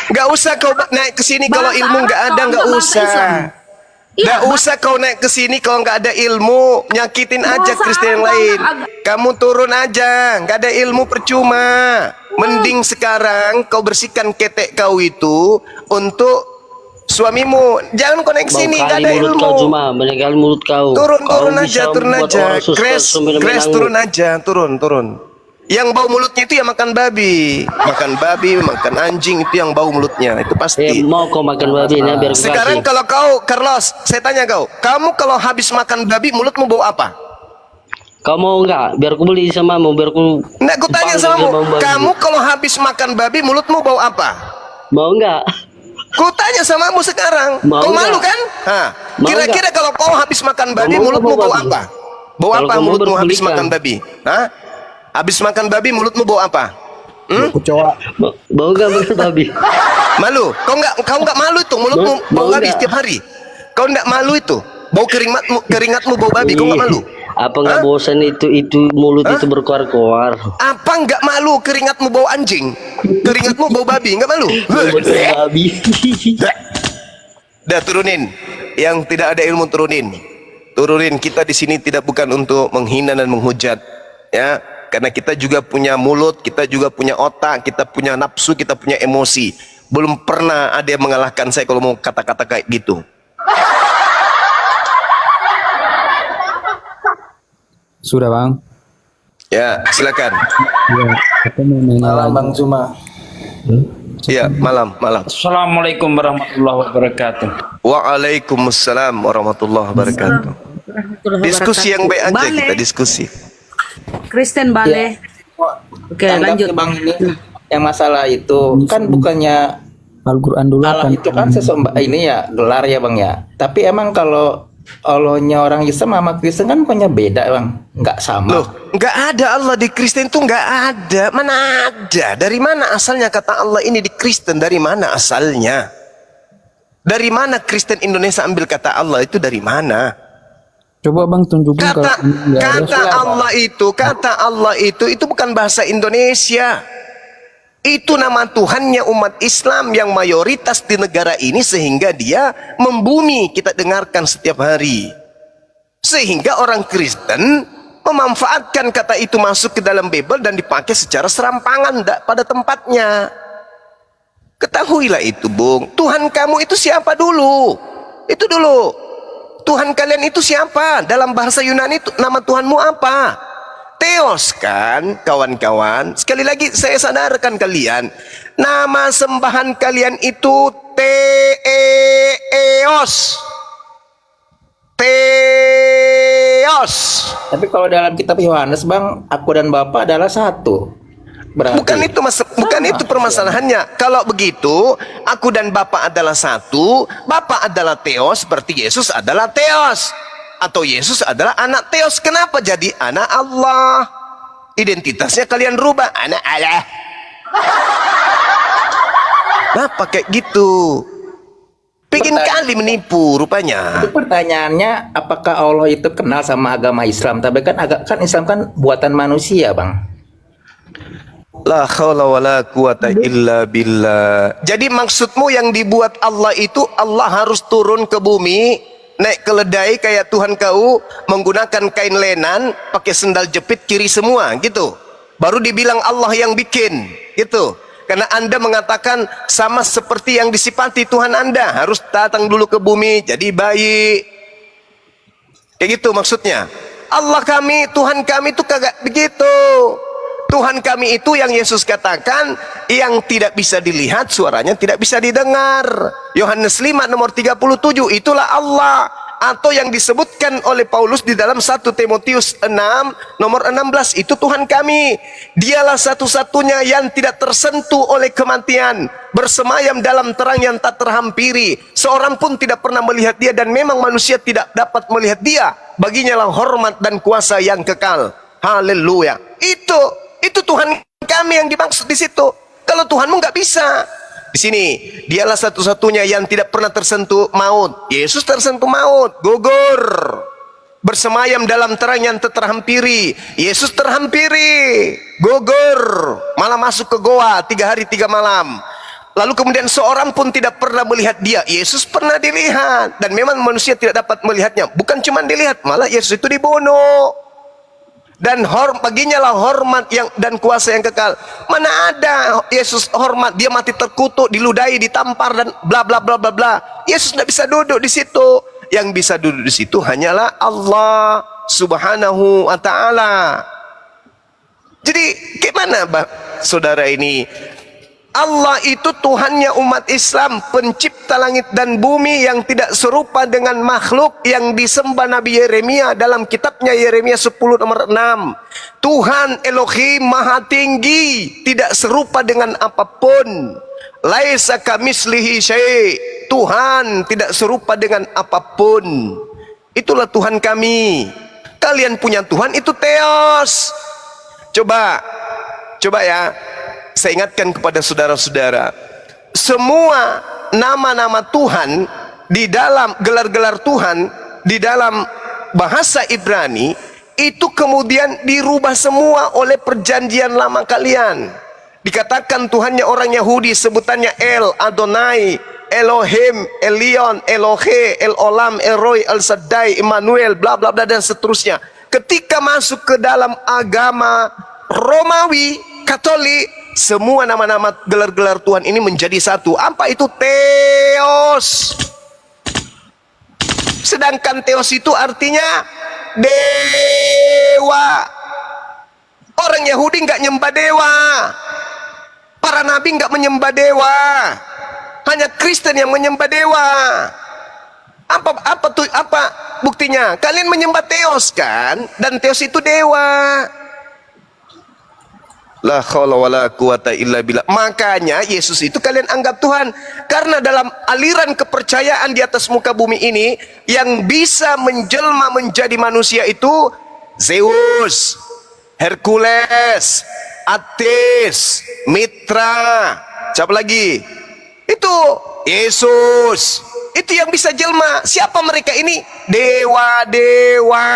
Nggak usah kau naik ke sini kalau ilmu nggak ada, nggak usah. Nggak usah kau naik ke sini kalau nggak ada ilmu, nyakitin aja Kristen yang lain. Kamu turun aja, nggak ada ilmu percuma. Mending sekarang kau bersihkan ketek kau itu untuk suamimu. Jangan kau naik ke sini, nggak ada ilmu. Kau mulut kau. Turun aja. Crash, turun aja, turun. Yang bau mulutnya itu yang makan babi, makan anjing, itu yang bau mulutnya, itu pasti. Mau kau makan babi, nah, biar Sekarang kalau kau, Carlos, saya tanya kau, kamu kalau habis makan babi mulutmu bau apa? Kau mau enggak? Biar ku beli sama mu, biar ku. Nggak, ku tanya sama kamu kalau habis makan babi mulutmu bau apa? Mau enggak? Ku tanya sama kamu sekarang, kau malu kan? Kira-kira kalau kau habis makan babi mulutmu bau apa? Bau apa mulutmu habis makan babi? Hah? Habis makan babi mulutmu bau apa? Kecoa. Bau nggak berbabi? Malu? Kau nggak malu itu mulutmu bau Bau babi nggak? setiap hari. Kau nggak malu itu? Bau keringatmu bau babi. Kau nggak malu? Apa nggak bosan itu mulut itu berkoar-koar? Apa nggak malu keringatmu bau anjing? Keringatmu bau babi, nggak malu? Babi. Dah turunin. Yang tidak ada ilmu turunin. Turunin. Kita di sini tidak bukan untuk menghina dan menghujat, ya. Karena kita juga punya mulut, kita juga punya otak, kita punya nafsu, kita punya emosi. Belum pernah ada yang mengalahkan saya kalau mau kata-kata kayak gitu. Sudah bang. Ya, silakan. Ya, aku mau nanya Malam lagi. Bang Zuma. Ya, malam. Assalamualaikum warahmatullahi wabarakatuh. Waalaikumsalam warahmatullahi wabarakatuh. Diskusi yang baik aja kita diskusi. Kristen bale. Oke, lanjut. Bang ini yang masalah itu kan bukannya Al-Quran dulu Allah itu kan sesembah ini ya gelar ya Bang ya. Tapi emang kalau Allahnya orang Islam sama Kristen kan punya beda Bang, nggak sama. Loh, nggak ada Allah di Kristen itu nggak ada. Mana ada? Dari mana asalnya kata Allah ini di Kristen? Dari mana asalnya? Dari mana Kristen Indonesia ambil kata Allah itu dari mana? Coba bang tunjukin kalau nggak ada. Kata Allah itu bukan bahasa Indonesia. Itu nama Tuhannya umat Islam yang mayoritas di negara ini sehingga dia membumi kita dengarkan setiap hari. Sehingga orang Kristen memanfaatkan kata itu masuk ke dalam Bible dan dipakai secara serampangan pada tempatnya. Ketahuilah itu, Bung. Tuhan kamu itu siapa dulu? Itu dulu. Tuhan kalian itu siapa? Dalam bahasa Yunani itu nama Tuhanmu apa? Theos kan, kawan-kawan. Sekali lagi saya sadarkan kalian, nama sembahan kalian itu Theos. Theos. Tapi kalau dalam kitab Yohanes Bang, aku dan Bapa adalah satu. Berarti Bukan itu permasalahannya. Kalau begitu, aku dan Bapa adalah satu, Bapa adalah Theos, berarti Yesus adalah Theos. Atau Yesus adalah anak Theos. Kenapa jadi anak Allah? Identitasnya kalian rubah, anak Allah. Kenapa kayak gitu? Pengen kali menipu rupanya. itu pertanyaannya, apakah Allah itu kenal sama agama Islam? Tapi kan Islam kan buatan manusia Bang. La haula wala quwata illa billah. Jadi maksudmu yang dibuat Allah itu Allah harus turun ke bumi, naik keledai kayak Tuhan kau, menggunakan kain lenan, pakai sendal jepit kiri semua gitu. Baru dibilang Allah yang bikin gitu. Karena Anda mengatakan sama seperti yang disifati Tuhan Anda, harus datang dulu ke bumi jadi bayi. Kayak gitu maksudnya. Allah kami, Tuhan kami itu kagak begitu. Tuhan kami itu yang Yesus katakan, yang tidak bisa dilihat, suaranya tidak bisa didengar. Yohanes 5 nomor 37, itulah Allah. Atau yang disebutkan oleh Paulus di dalam 1 Timotius 6 nomor 16, itu Tuhan kami. Dialah satu-satunya yang tidak tersentuh oleh kematian, bersemayam dalam terang yang tak terhampiri. Seorang pun tidak pernah melihat dia, dan memang manusia tidak dapat melihat dia. Baginya lah hormat dan kuasa yang kekal. Haleluya. Itu Tuhan kami yang dimaksud di situ. Kalau Tuhanmu nggak bisa. Di sini, dialah satu-satunya yang tidak pernah tersentuh maut. Yesus tersentuh maut, gugur. Bersemayam dalam terang yang tak terhampiri. Yesus terhampiri, gugur. Malah masuk ke goa 3 hari 3 malam. Lalu kemudian seorang pun tidak pernah melihat dia. Yesus pernah dilihat. Dan memang manusia tidak dapat melihatnya. Bukan cuma dilihat, malah Yesus itu dibunuh. Dan baginya lah hormat dan kuasa yang kekal. Mana ada Yesus hormat, dia mati terkutuk, diludahi, ditampar dan bla bla bla bla bla. Yesus tidak bisa duduk di situ. Yang bisa duduk di situ hanyalah Allah Subhanahu wa taala. Jadi gimana saudara ini? Allah itu Tuhannya umat Islam, pencipta langit dan bumi yang tidak serupa dengan makhluk yang disembah Nabi Yeremia dalam kitabnya Yeremia 10 nomor 6. Tuhan Elohim maha tinggi, tidak serupa dengan apapun. Laisa kamislihi syai'. Tuhan tidak serupa dengan apapun. Itulah Tuhan kami. Kalian punya Tuhan itu Theos. Coba ya. saya ingatkan kepada saudara-saudara, semua nama-nama Tuhan di dalam gelar-gelar Tuhan di dalam bahasa Ibrani itu kemudian dirubah semua oleh perjanjian lama kalian. Dikatakan Tuhannya orang Yahudi sebutannya El, Adonai, Elohim, Elion, Elohe, El Olam, El Roy, El Shaddai, Immanuel, bla bla bla dan seterusnya. Ketika masuk ke dalam agama Romawi, Katolik, semua nama-nama gelar-gelar Tuhan ini menjadi satu. Apa itu? Theos. Sedangkan Theos itu artinya dewa. Orang Yahudi nggak nyembah dewa. Para nabi nggak menyembah dewa. Hanya Kristen yang menyembah dewa. Apa buktinya? Kalian menyembah Theos kan? Dan Theos itu dewa. La haula wala quwata illa billah. Makanya Yesus itu kalian anggap Tuhan, karena dalam aliran kepercayaan di atas muka bumi ini yang bisa menjelma menjadi manusia itu Zeus, Hercules, Attis, Mitra, siapa lagi? Itu Yesus. Itu yang bisa jelma. Siapa mereka ini? Dewa-dewa.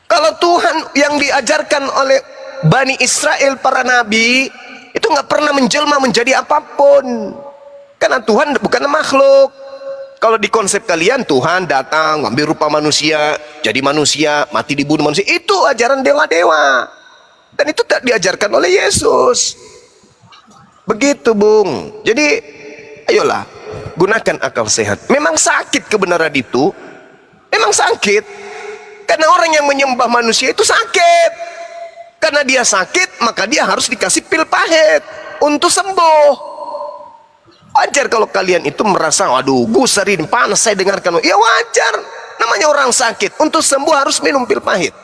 Kalau Tuhan yang diajarkan oleh Bani Israel, para nabi, itu nggak pernah menjelma menjadi apapun. Karena Tuhan bukan makhluk. Kalau di konsep kalian, Tuhan datang, ngambil rupa manusia, jadi manusia, mati dibunuh manusia. Itu ajaran dewa-dewa. Dan itu tak diajarkan oleh Yesus. Begitu, Bung. Jadi, ayolah, gunakan akal sehat. Memang sakit kebenaran itu. Memang sakit. Karena orang yang menyembah manusia itu sakit. Karena dia sakit, maka dia harus dikasih pil pahit untuk sembuh. Wajar kalau kalian itu merasa, waduh, gusar ini panas saya dengarkan. Ya wajar, namanya orang sakit. Untuk sembuh harus minum pil pahit.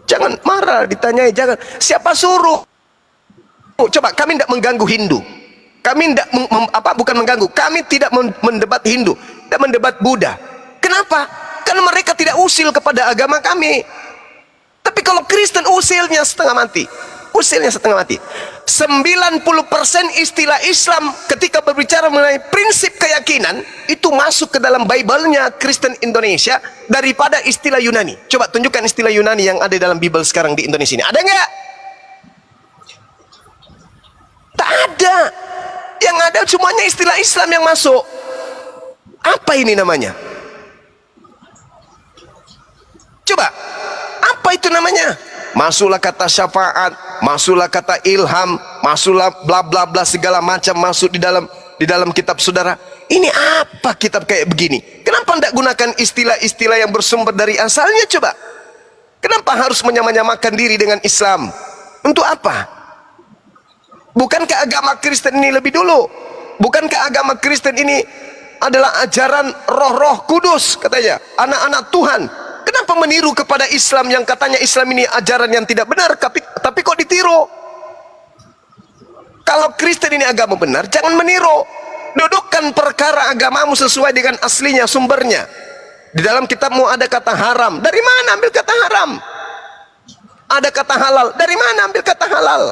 Jangan marah, ditanyai, jangan. Siapa suruh? Coba, kami tidak mengganggu Hindu. Kami tidak bukan mengganggu. Kami tidak mendebat Hindu, tidak mendebat Buddha. Kenapa? Karena mereka tidak usil kepada agama kami. Tapi kalau Kristen usilnya setengah mati. Usilnya setengah mati. 90% istilah Islam ketika berbicara mengenai prinsip keyakinan itu masuk ke dalam Bible-nya Kristen Indonesia daripada istilah Yunani. Coba tunjukkan istilah Yunani yang ada dalam Bible sekarang di Indonesia ini. Ada nggak? Tak ada. Yang ada semuanya istilah Islam yang masuk. Apa ini namanya? Coba, apa itu namanya? Masuklah kata syafaat, masuklah kata ilham, masuklah bla bla bla segala macam masuk di dalam kitab saudara. Ini apa kitab kayak begini? Kenapa tidak gunakan istilah-istilah yang bersumber dari asalnya? Coba, kenapa harus menyamakan diri dengan Islam? Untuk apa? Bukankah agama Kristen ini lebih dulu? Bukankah agama Kristen ini adalah ajaran roh-roh kudus, katanya, anak-anak Tuhan? Kenapa meniru kepada Islam yang katanya Islam ini ajaran yang tidak benar, tapi kok ditiru? Kalau Kristen ini agama benar, jangan meniru. Dudukkan perkara agamamu sesuai dengan aslinya, sumbernya. Di dalam kitabmu ada kata haram. Dari mana ambil kata haram? Ada kata halal. Dari mana ambil kata halal?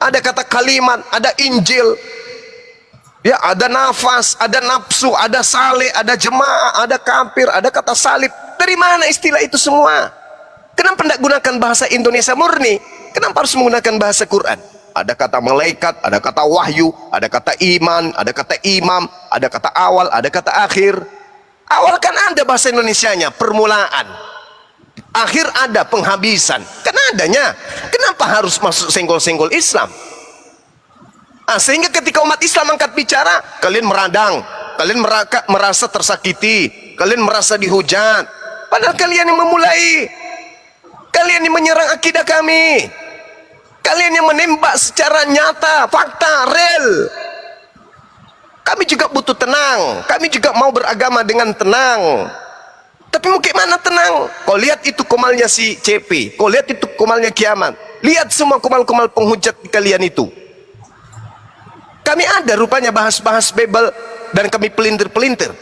Ada kata kalimat, ada Injil. Ya, ada nafas, ada nafsu, ada saleh, ada jemaah, ada kafir, ada kata salib. Dari mana istilah itu semua? Kenapa tidak gunakan bahasa Indonesia murni? Kenapa harus menggunakan bahasa Quran? Ada kata malaikat, ada kata wahyu, ada kata iman, ada kata imam, ada kata awal, ada kata akhir. Awal kan ada bahasa Indonesianya, permulaan. Akhir ada penghabisan. Kan adanya. Kenapa harus masuk senggol-senggol Islam? Sehingga ketika umat Islam angkat bicara, kalian meradang, kalian merasa tersakiti, kalian merasa dihujat. Padahal kalian yang memulai, kalian yang menyerang akidah kami, kalian yang menembak secara nyata, fakta, real. Kami juga butuh tenang, kami juga mau beragama dengan tenang. Tapi mau gimana tenang? Kau lihat itu komalnya si CP, kau lihat itu komalnya kiamat. Lihat semua komal-komal penghujat di kalian itu. Kami ada rupanya bahas-bahas Bible dan kami pelintir-pelintir.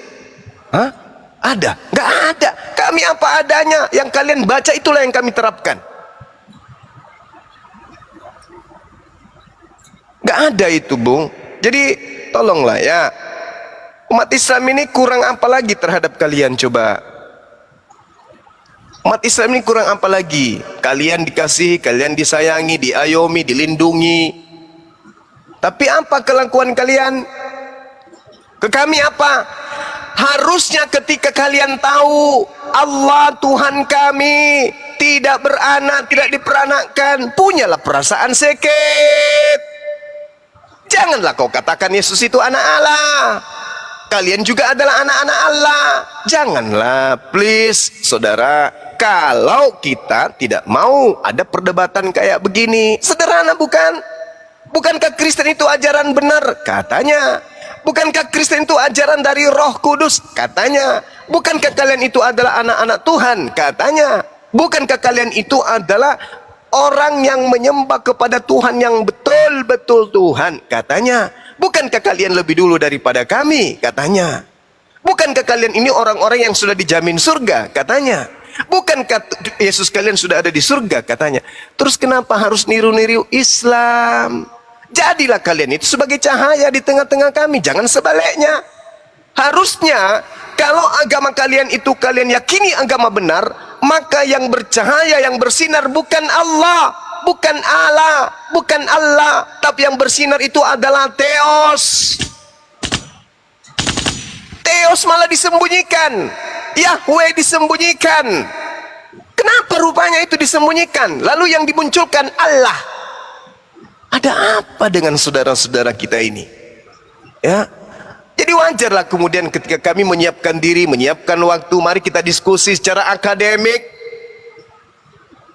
Hah? Ada? Nggak ada. Kami apa adanya. Yang kalian baca itulah yang kami terapkan. Nggak ada itu, Bung. Jadi tolonglah ya. Umat Islam ini kurang apa lagi terhadap kalian coba? Umat Islam ini kurang apa lagi? Kalian dikasihi, kalian disayangi, diayomi, dilindungi. Tapi apa kelakuan kalian? Ke kami apa? Harusnya ketika kalian tahu Allah Tuhan kami tidak beranak, tidak diperanakkan, punyalah perasaan sakit. Janganlah kau katakan Yesus itu anak Allah. Kalian juga adalah anak-anak Allah. Janganlah, please, saudara. Kalau kita tidak mau ada perdebatan kayak begini, sederhana bukan? Bukankah Kristen itu ajaran benar? Katanya. Bukankah Kristen itu ajaran dari Roh Kudus? Katanya. Bukankah kalian itu adalah anak-anak Tuhan? Katanya. Bukankah kalian itu adalah orang yang menyembah kepada Tuhan yang betul-betul Tuhan? Katanya. Bukankah kalian lebih dulu daripada kami? Katanya. Bukankah kalian ini orang-orang yang sudah dijamin surga? Katanya. Bukankah Yesus kalian sudah ada di surga? Katanya. Terus kenapa harus niru-niru Islam? Jadilah kalian itu sebagai cahaya di tengah-tengah kami. Jangan sebaliknya. Harusnya kalau agama kalian itu kalian yakini agama benar, maka yang bercahaya, yang bersinar bukan Allah, bukan Allah, bukan Allah, tapi yang bersinar itu adalah Theos. Theos malah disembunyikan, Yahweh disembunyikan. Kenapa rupanya itu disembunyikan? Lalu yang dimunculkan Allah. Ada apa dengan saudara-saudara kita ini? Ya, jadi wajarlah kemudian ketika kami menyiapkan diri, menyiapkan waktu, mari kita diskusi secara akademik,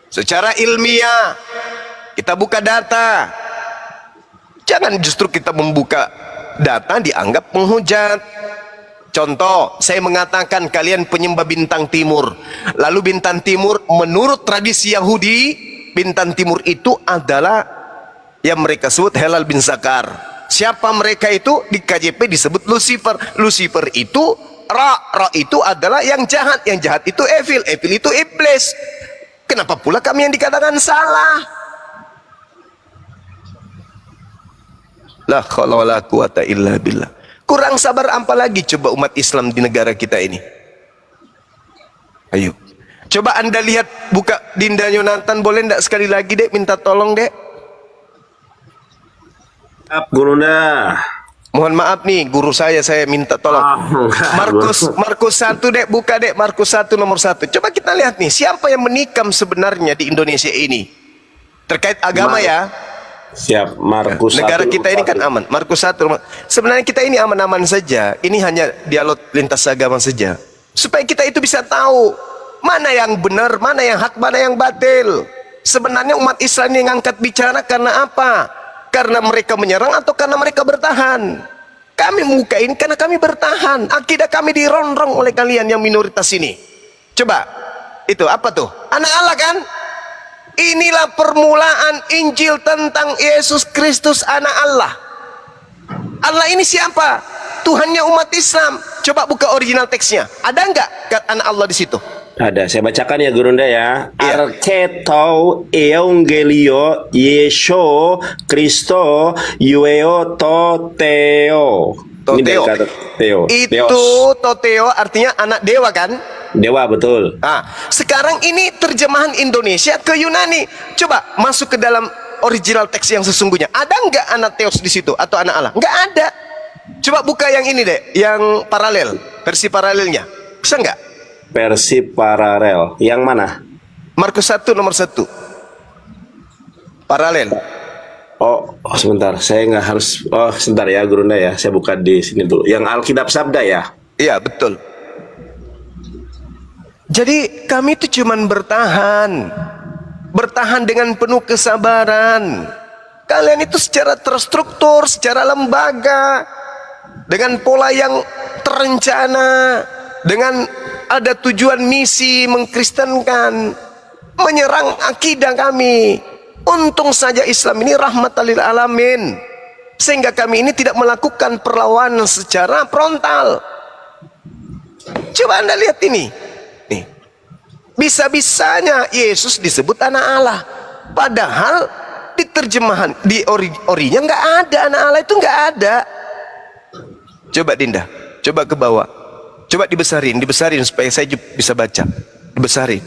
secara ilmiah, kita buka data. Jangan justru kita membuka data dianggap menghujat. Contoh, saya mengatakan kalian penyembah bintang timur. Lalu bintang timur menurut tradisi Yahudi, bintang timur itu adalah yang mereka sebut Helal bin Zakar. Siapa mereka itu? Di KJP disebut Lucifer. Lucifer itu Ra itu adalah yang jahat itu evil itu iblis. Kenapa pula kami yang dikatakan salah? La haula wala quwata illa billah. Kurang sabar apa lagi coba umat Islam di negara kita ini? Ayo. Coba Anda lihat, buka Dinda Yonatan, boleh enggak sekali lagi, Dek, minta tolong, Dek. Gurunda. Mohon maaf nih, guru saya minta tolong. Markus 1, Dek, buka, Dek, Markus 1 nomor 1. Coba kita lihat nih, siapa yang menikam sebenarnya di Indonesia ini? Terkait agama ya. Siap, Markus 1. Negara kita ini kan aman. Markus 1. Sebenarnya kita ini aman-aman saja. Ini hanya dialog lintas agama saja. Supaya kita itu bisa tahu mana yang benar, mana yang hak, mana yang batil. Sebenarnya umat Islam ini ngangkat bicara karena apa? Karena mereka menyerang atau karena mereka bertahan? Kami membuka ini karena kami bertahan. Akidah kami dirongrong oleh kalian yang minoritas ini. Coba, itu apa tuh? Anak Allah kan? Inilah permulaan Injil tentang Yesus Kristus anak Allah. Allah ini siapa? Tuhannya umat Islam. Coba buka original teksnya. Ada enggak anak Allah di situ? Ada, saya bacakan ya Gurunda ya. Arketou evangelio Yeso Kristo Yueo Toteo. Ini dari kata Theo. Itu Toteo artinya anak dewa kan? Dewa, betul. Sekarang ini terjemahan Indonesia ke Yunani. Coba masuk ke dalam original teks yang sesungguhnya. Ada enggak anak Theos di situ atau anak Allah? Enggak ada. Coba buka yang ini, Dek, yang paralel, versi paralelnya. Bisa enggak? Versi paralel. Yang mana? Markus 1 nomor 1. Paralel. Oh, sebentar. Saya nggak harus. Oh, sebentar ya, Gurunda ya. Saya buka di sini dulu. Yang Alkitab Sabda ya? Iya, betul. Jadi kami itu cuman bertahan. Bertahan dengan penuh kesabaran. Kalian itu secara terstruktur, secara lembaga, dengan pola yang terencana, dengan ada tujuan misi mengkristenkan, menyerang akidah kami. Untung saja Islam ini rahmatan lil alamin, sehingga kami ini tidak melakukan perlawanan secara frontal. Coba Anda lihat ini. Nih. Bisa-bisanya Yesus disebut anak Allah, padahal Di terjemahan, di orinya nggak ada, anak Allah itu nggak ada. Coba Dinda, coba ke bawah, coba dibesarin supaya saya bisa baca. Dibesarin.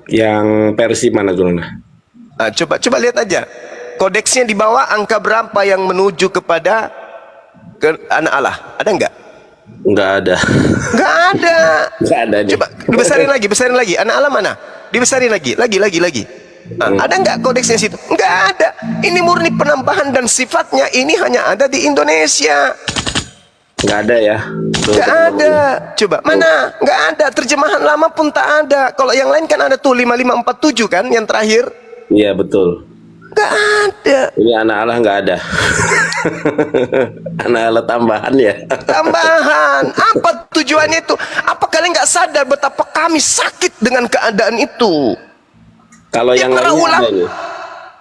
Yang versi mana dulu nah? Nah, coba lihat aja. Kodeksnya di bawah angka berapa yang menuju kepada anak Allah? Ada nggak? Nggak ada. Nggak ada. Nggak ada nih. Coba besarin lagi. Anak Allah mana? Dibesarin lagi. Nah, ada nggak kodeksnya situ? Nggak ada. Ini murni penambahan dan sifatnya ini hanya ada di Indonesia. Nggak ada ya. Nggak ada. Coba mana? Nggak ada. Terjemahan lama pun tak ada. Kalau yang lain kan ada tuh 5547 kan yang terakhir. Iya betul. Nggak ada. Ini anak Allah nggak ada. Anak Allah tambahan ya. Tambahan. Apa tujuannya itu? Apa kalian nggak sadar betapa kami sakit dengan keadaan itu? Kalau Ya, yang para lainnya ulama, ada nih.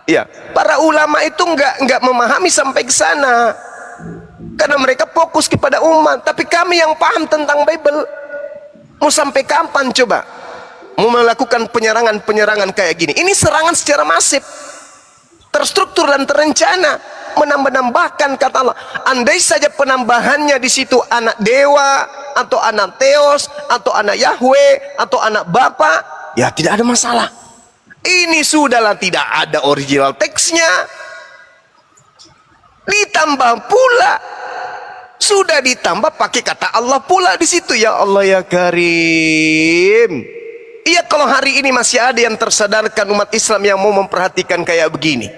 ya, para ulama itu nggak memahami sampai ke sana, karena mereka fokus kepada umat. Tapi kami yang paham tentang Bible, mau sampai kapan coba? Mau melakukan penyerangan kayak gini? Ini serangan secara masif, terstruktur dan terencana, menambahkan kata Allah. Andai saja penambahannya di situ anak dewa, atau anak Theos, atau anak Yahweh, atau anak Bapa, ya tidak ada masalah. Ini sudahlah tidak ada original teksnya. Ditambah pula, sudah ditambah pakai kata Allah pula di situ. Ya Allah ya Karim. Iya, kalau hari ini masih ada yang tersadarkan umat Islam yang mau memperhatikan kayak begini.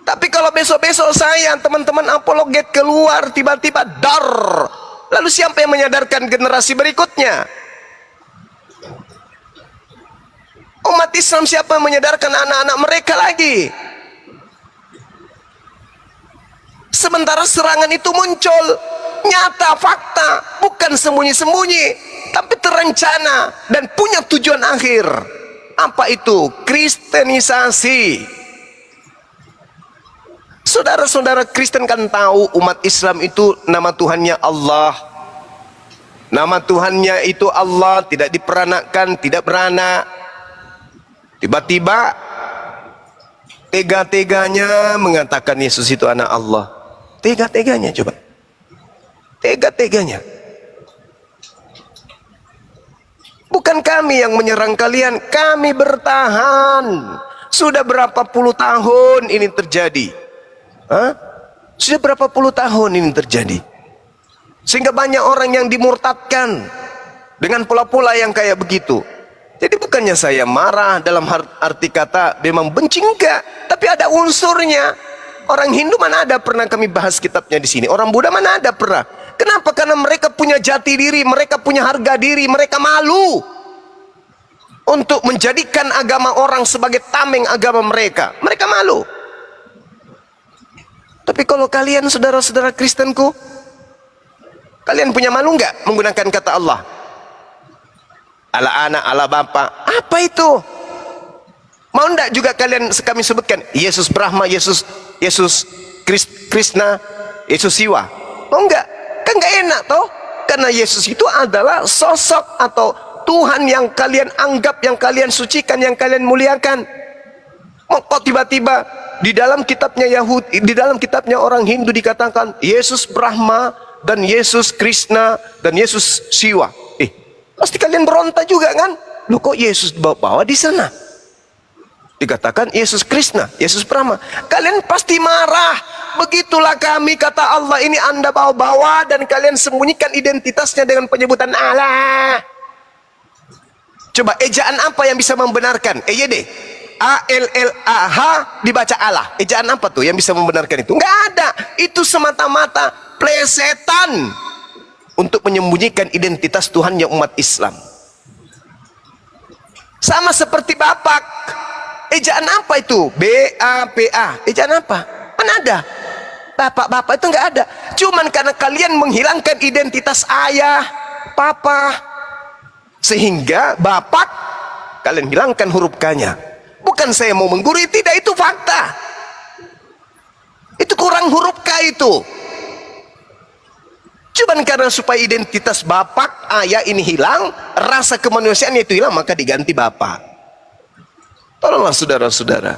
Tapi kalau besok-besok saya teman-teman apologet keluar tiba-tiba dar, lalu siapa yang menyadarkan generasi berikutnya? Umat Islam siapa yang menyadarkan anak-anak mereka lagi? Sementara serangan itu muncul nyata, fakta, bukan sembunyi-sembunyi, tapi terencana dan punya tujuan akhir. Apa itu? Kristenisasi. Saudara-saudara Kristen kan tahu umat Islam itu nama Tuhannya Allah. Nama Tuhannya itu Allah, tidak diperanakkan, tidak beranak. Tiba-tiba tega-teganya mengatakan Yesus itu anak Allah. Tega-teganya coba. Tega-teganya. Bukan kami yang menyerang kalian, kami bertahan. Sudah berapa puluh tahun ini terjadi? Hah? Sudah berapa puluh tahun ini terjadi? Sehingga banyak orang yang dimurtadkan dengan pola-pola yang kayak begitu. Jadi bukannya saya marah dalam arti kata memang benci, enggak, tapi ada unsurnya. Orang Hindu mana ada pernah kami bahas kitabnya di sini. Orang Buddha mana ada pernah. Kenapa? Karena mereka punya jati diri, mereka punya harga diri, mereka malu untuk menjadikan agama orang sebagai tameng agama mereka. Mereka malu. Tapi kalau kalian saudara-saudara Kristenku, kalian punya malu enggak menggunakan kata Allah? Ala anak, ala bapa. Apa itu? Mau enggak juga kalian kami sebutkan Yesus Brahma, Yesus Krishna, Yesus Siwa? Mau enggak? Kan enggak enak toh? Karena Yesus itu adalah sosok atau Tuhan yang kalian anggap, yang kalian sucikan, yang kalian muliakan. Kok tiba-tiba di dalam kitabnya Yahudi, di dalam kitabnya orang Hindu dikatakan Yesus Brahma dan Yesus Krishna dan Yesus Siwa. Pasti kalian berontak juga kan? Loh kok Yesus bawa di sana? Dikatakan Yesus Krishna, Yesus Brahma. Kalian pasti marah. Begitulah kami, kata Allah, ini Anda bawa-bawa dan kalian sembunyikan identitasnya dengan penyebutan Allah. Coba ejaan apa yang bisa membenarkan? EYD. A-L-L-A-H dibaca Allah. Ejaan apa tuh yang bisa membenarkan itu? Enggak ada. Itu semata-mata plesetan untuk menyembunyikan identitas Tuhan yang umat Islam. Sama seperti Bapak. Ejaan apa itu? B-A-P-A. Ejaan apa? Mana ada? Bapak-bapak itu enggak ada. Cuman karena kalian menghilangkan identitas ayah, papa, sehingga Bapak kalian hilangkan huruf K-nya. Bukan saya mau menggurui, tidak, itu fakta. Itu kurang huruf K itu. Cuman karena supaya identitas bapak, ayah ini hilang, rasa kemanusiaan itu hilang, maka diganti bapak. Tolonglah saudara-saudara.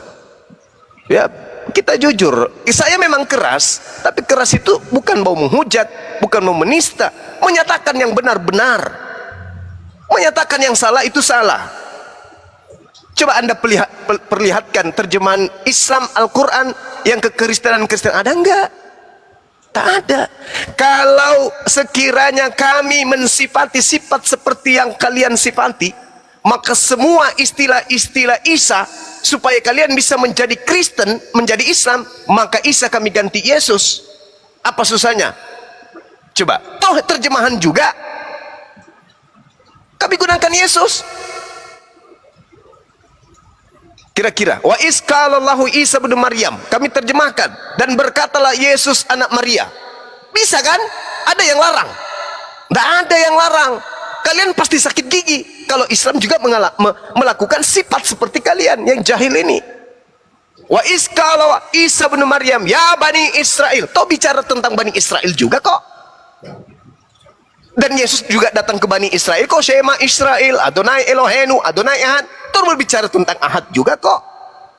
Ya, kita jujur. Saya memang keras, tapi keras itu bukan mau menghujat, bukan mau menista, menyatakan yang benar-benar. Menyatakan yang salah itu salah. Coba Anda perlihatkan terjemahan Islam Al-Quran yang kekristenan ada enggak? Tak ada. Kalau sekiranya kami mensifati sifat seperti yang kalian sifati, maka semua istilah-istilah Isa supaya kalian bisa menjadi Kristen, menjadi Islam, maka Isa kami ganti Yesus. Apa susahnya? Coba, toh terjemahan juga kami gunakan Yesus. Kira-kira, wa isqalallahu Isa bin Maryam, kami terjemahkan, dan berkatalah Yesus anak Maria. Bisa kan? Ada yang larang? Tidak ada yang larang. Kalian pasti sakit gigi kalau Islam juga melakukan sifat seperti kalian yang jahil ini. Wa isqala Isa bin Maryam ya Bani Israel. Toh bicara tentang Bani Israel juga kok. Dan Yesus juga datang ke Bani Israel kok, Shema Israel, Adonai Elohenu, Adonai Ahad. Toh berbicara tentang Ahad juga kok.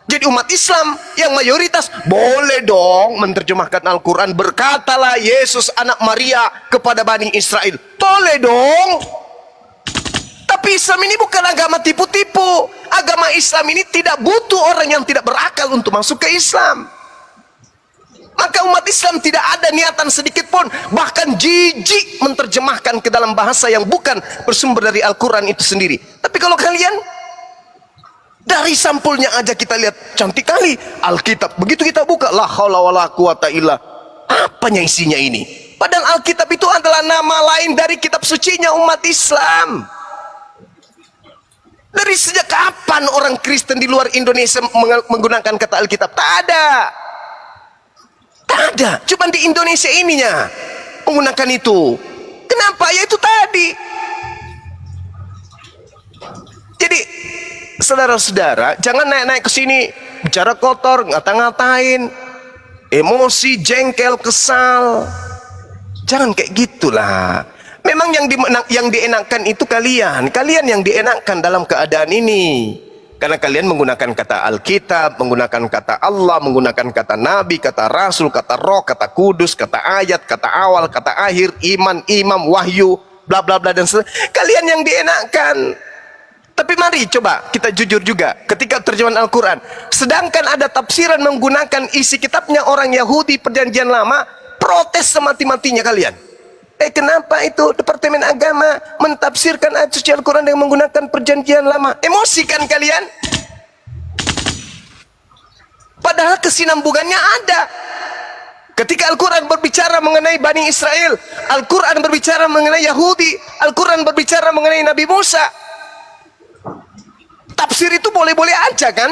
Jadi umat Islam yang mayoritas boleh dong menerjemahkan Al-Quran. Berkatalah Yesus anak Maria kepada Bani Israel. Boleh dong. Tapi Islam ini bukan agama tipu-tipu. Agama Islam ini tidak butuh orang yang tidak berakal untuk masuk ke Islam. Maka umat Islam tidak ada niatan sedikit pun, bahkan jijik menerjemahkan ke dalam bahasa yang bukan bersumber dari Al-Quran itu sendiri. Tapi kalau kalian, dari sampulnya aja kita lihat cantik kali Alkitab. Begitu kita buka, la haula wala quwata illa. Apanya isinya ini? Padahal Alkitab itu adalah nama lain dari kitab sucinya umat Islam. Dari sejak kapan orang Kristen di luar Indonesia menggunakan kata Alkitab? Tak ada. Tak ada. Cuma di Indonesia ininya menggunakan itu. Kenapa? Ya itu tadi. Jadi saudara-saudara, jangan naik-naik ke sini bicara kotor, ngata-ngatain, emosi, jengkel, kesal. Jangan kayak gitulah. Memang yang dienakkan itu kalian yang dienakkan dalam keadaan ini. Karena kalian menggunakan kata Alkitab, menggunakan kata Allah, menggunakan kata Nabi, kata Rasul, kata Roh, kata Kudus, kata ayat, kata awal, kata akhir, iman, imam, wahyu, bla bla bla dan sebagainya. Kalian yang dienakkan. Tapi mari coba kita jujur juga ketika terjemahan Al-Quran. Sedangkan ada tafsiran menggunakan isi kitabnya orang Yahudi perjanjian lama, protes semati-matinya kalian. Kenapa itu Departemen Agama mentafsirkan ayat suci Al-Quran dengan menggunakan perjanjian lama? Emosi kan kalian? Padahal kesinambungannya ada. Ketika Al-Quran berbicara mengenai Bani Israel, Al-Quran berbicara mengenai Yahudi, Al-Quran berbicara mengenai Nabi Musa. Tafsir itu boleh-boleh aja kan?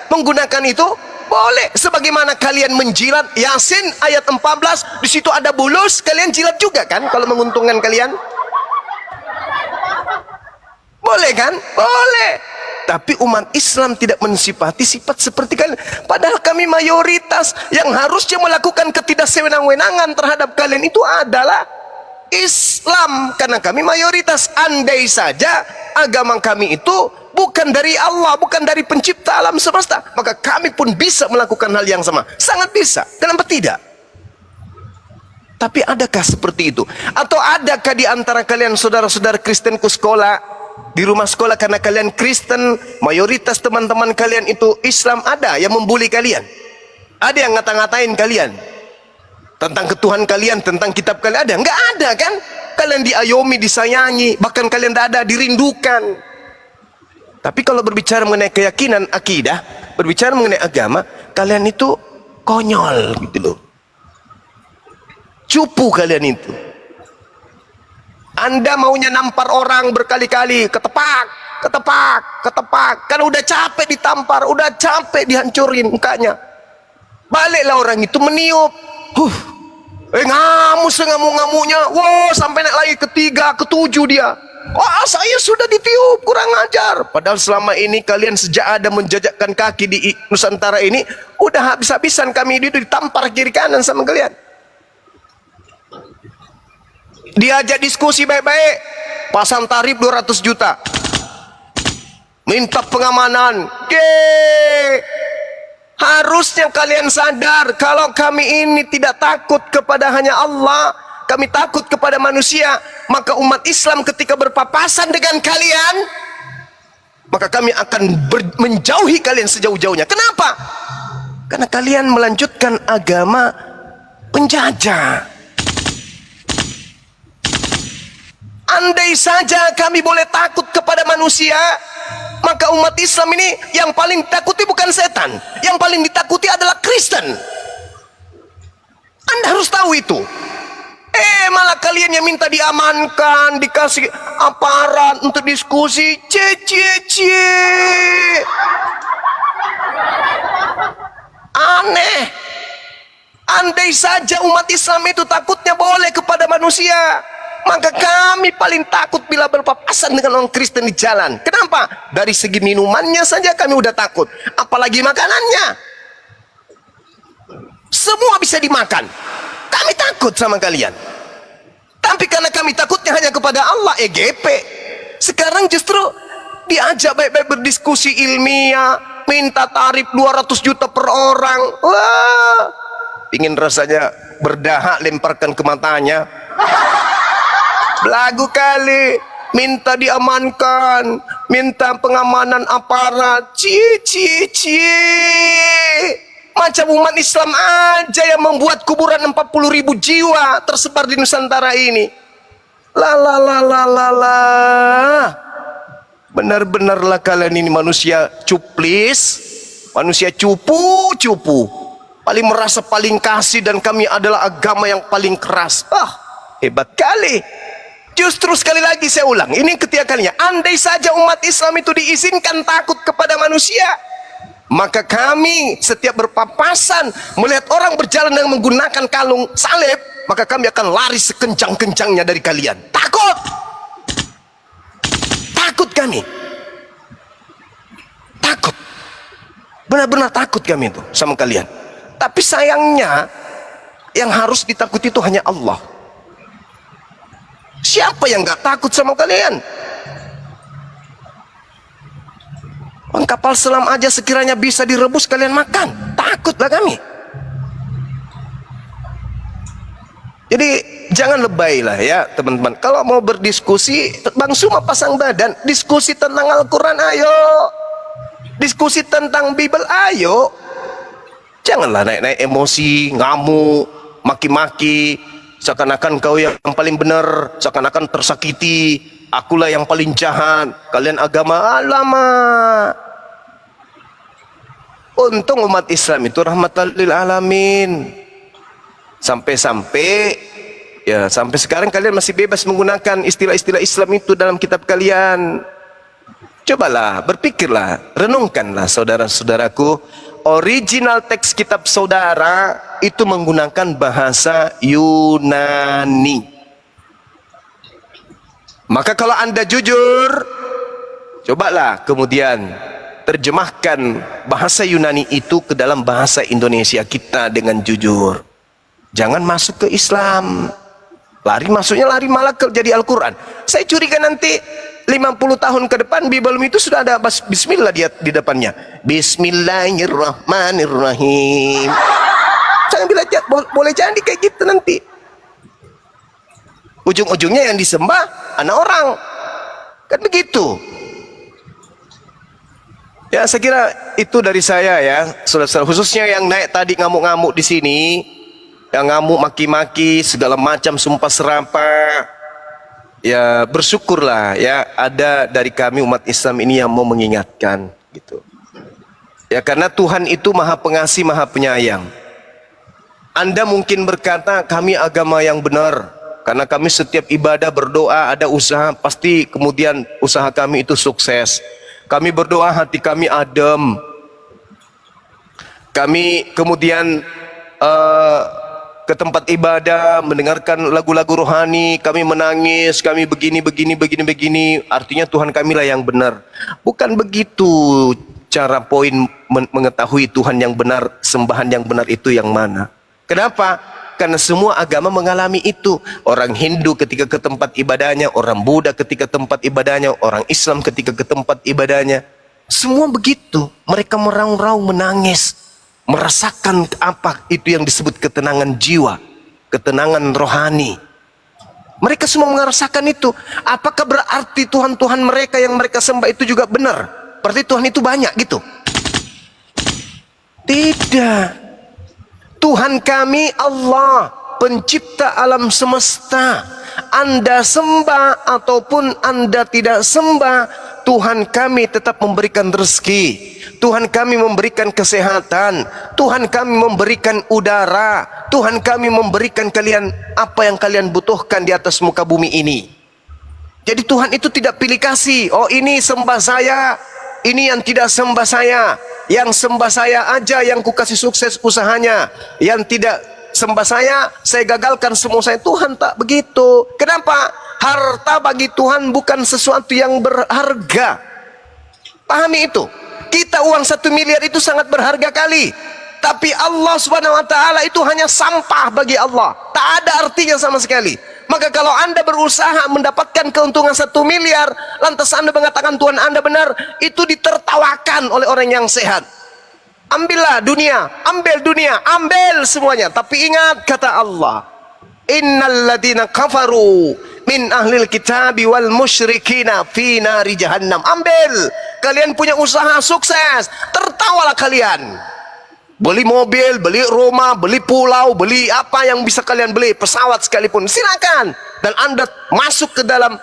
Menggunakan itu boleh. Sebagaimana kalian menjilat Yasin ayat 14, di situ ada bulus, kalian jilat juga kan kalau menguntungkan kalian? Boleh kan? Boleh. Tapi umat Islam tidak mensifati sifat seperti kalian. Padahal kami mayoritas yang harusnya melakukan ketidaksewenang-wenangan terhadap kalian itu adalah Islam. Karena kami mayoritas. Andai saja agama kami itu bukan dari Allah, bukan dari pencipta alam semesta, maka kami pun bisa melakukan hal yang sama. Sangat bisa. Kenapa tidak? Tapi adakah seperti itu? Atau adakah di antara kalian saudara-saudara Kristen ke sekolah, di rumah sekolah karena kalian Kristen, mayoritas teman-teman kalian itu Islam, ada yang membuli kalian? Ada yang ngata-ngatain kalian? Tentang ketuhan kalian, tentang kitab kalian ada? Enggak ada kan? Kalian diayomi, disayangi, bahkan kalian tidak ada, dirindukan. Tapi kalau berbicara mengenai keyakinan, akidah, berbicara mengenai agama, kalian itu konyol gitu loh. Cupu kalian itu. Anda maunya nampar orang berkali-kali, ketepak, ketepak, ketepak. Kan udah capek ditampar, udah capek dihancurin mukanya. Baliklah orang itu meniup. Ngamus ngamuk-ngamuknya. Wow, sampai naik lagi ketiga, ketujuh dia. Wah, saya sudah ditiup, kurang ajar. Padahal selama ini kalian sejak ada menjajakkan kaki di Nusantara ini, udah habis-habisan kami itu ditampar kiri kanan sama kalian. Diajak diskusi baik-baik, pasang tarif 200 juta. minta pengamanan. Harusnya kalian sadar kalau kami ini tidak takut kepada hanya Allah, kami takut kepada manusia. Maka umat Islam ketika berpapasan dengan kalian, maka kami akan menjauhi kalian sejauh-jauhnya. Kenapa? Karena kalian melanjutkan agama penjajah. Andai saja kami boleh takut kepada manusia, maka umat Islam ini yang paling ditakuti bukan setan, yang paling ditakuti adalah Kristen. Anda harus tahu itu. Malah kalian yang minta diamankan, dikasih aparat untuk diskusi. Aneh. Andai saja umat Islam itu takutnya boleh kepada manusia, maka kami paling takut bila berpapasan dengan orang Kristen di jalan. Kenapa? Dari segi minumannya saja kami udah takut, apalagi makanannya. Semua bisa dimakan. Kami takut sama kalian. Tapi karena kami takutnya hanya kepada Allah, EGP. Sekarang justru diajak baik-baik berdiskusi ilmiah, minta tarif 200 juta per orang. Wah, ingin rasanya berdahak lemparkan ke matanya. Belagu kali, minta diamankan, minta pengamanan aparat. Macam umat Islam aja yang membuat kuburan 40.000 jiwa tersebar di Nusantara ini. Benar-benarlah kalian ini manusia cuplis, manusia cupu, paling merasa paling kasih, dan kami adalah agama yang paling keras. Hebat kali. Justru sekali lagi saya ulang, ini ketiga kalinya, andai saja umat Islam itu diizinkan takut kepada manusia, maka kami setiap berpapasan melihat orang berjalan dengan menggunakan kalung salib, maka kami akan lari sekencang-kencangnya dari kalian. Takut kami, takut, benar-benar takut kami itu sama kalian. Tapi sayangnya yang harus ditakuti itu hanya Allah. Siapa yang gak takut sama kalian? Kapal selam aja sekiranya bisa direbus kalian makan. Takutlah kami. Jadi jangan lebay lah ya teman-teman. Kalau mau berdiskusi, Bang Suma pasang badan, diskusi tentang Al-Quran ayo, diskusi tentang Bible ayo. Janganlah naik-naik emosi, ngamuk, maki-maki, seakan-akan kau yang paling benar, seakan-akan tersakiti, akulah yang paling jahat, kalian agama alamak. Untung umat Islam itu rahmatan lil alamin. Sampai-sampai ya sampai sekarang kalian masih bebas menggunakan istilah-istilah Islam itu dalam kitab kalian. Cobalah, berpikirlah, renungkanlah saudara-saudaraku, original teks kitab saudara itu menggunakan bahasa Yunani. Maka kalau Anda jujur, cobalah kemudian terjemahkan bahasa Yunani itu ke dalam bahasa Indonesia kita dengan jujur. Jangan masuk ke Islam. Masuknya lari malah ke jadi Al-Quran. Saya curiga nanti 50 tahun ke depan Bible itu sudah ada bismillah di depannya. Bismillahirrahmanirrahim. Jangan bila boleh jadi kayak gitu nanti. Ujung-ujungnya yang disembah anak orang. Kan begitu. Ya, saya kira itu dari saya ya, saudara-saudara, khususnya yang naik tadi ngamuk-ngamuk di sini. Yang ngamuk, maki-maki, segala macam sumpah serapah. Ya bersyukurlah ya ada dari kami umat Islam ini yang mau mengingatkan gitu. Ya karena Tuhan itu Maha Pengasih, Maha Penyayang. Anda mungkin berkata kami agama yang benar karena kami setiap ibadah berdoa ada usaha, pasti kemudian usaha kami itu sukses. Kami berdoa hati kami adem. Kami kemudian ke tempat ibadah, mendengarkan lagu-lagu rohani, kami menangis, kami begini, artinya Tuhan kamilah yang benar. Bukan begitu cara poin mengetahui Tuhan yang benar, sembahan yang benar itu yang mana. Kenapa? Karena semua agama mengalami itu. Orang Hindu ketika ke tempat ibadahnya, orang Buddha ketika tempat ibadahnya, orang Islam ketika ke tempat ibadahnya. Semua begitu. Mereka meraung-raung, menangis, merasakan apa itu yang disebut ketenangan jiwa, ketenangan rohani. Mereka semua merasakan itu. Apakah berarti Tuhan-Tuhan mereka yang mereka sembah itu juga benar? Berarti Tuhan itu banyak gitu? Tidak. Tuhan kami Allah, pencipta alam semesta. Anda sembah ataupun Anda tidak sembah, Tuhan kami tetap memberikan rezeki. Tuhan kami memberikan kesehatan. Tuhan kami memberikan udara. Tuhan kami memberikan kalian apa yang kalian butuhkan di atas muka bumi ini. Jadi Tuhan itu tidak pilih kasih. Oh, ini sembah saya, ini yang tidak sembah saya. Yang sembah saya aja yang ku kasih sukses usahanya. Yang tidak sembah saya gagalkan semua saya. Tuhan tak begitu. Kenapa? Harta bagi Tuhan bukan sesuatu yang berharga. Pahami itu. Kita uang 1 miliar itu sangat berharga kali. Tapi Allah Subhanahu wa taala itu hanya sampah bagi Allah. Tak ada artinya sama sekali. Maka kalau Anda berusaha mendapatkan keuntungan 1 miliar, lantas Anda mengatakan Tuhan Anda benar, itu ditertawakan oleh orang yang sehat. Ambillah dunia, ambil semuanya. Tapi ingat kata Allah, innal ladina kafaru min ahlil kitabi wal musyrikina fi nari jahannam. Ambil. Kalian punya usaha sukses, tertawalah kalian. Beli mobil, beli rumah, beli pulau, beli apa yang bisa kalian beli, pesawat sekalipun, silakan. Dan Anda masuk ke dalam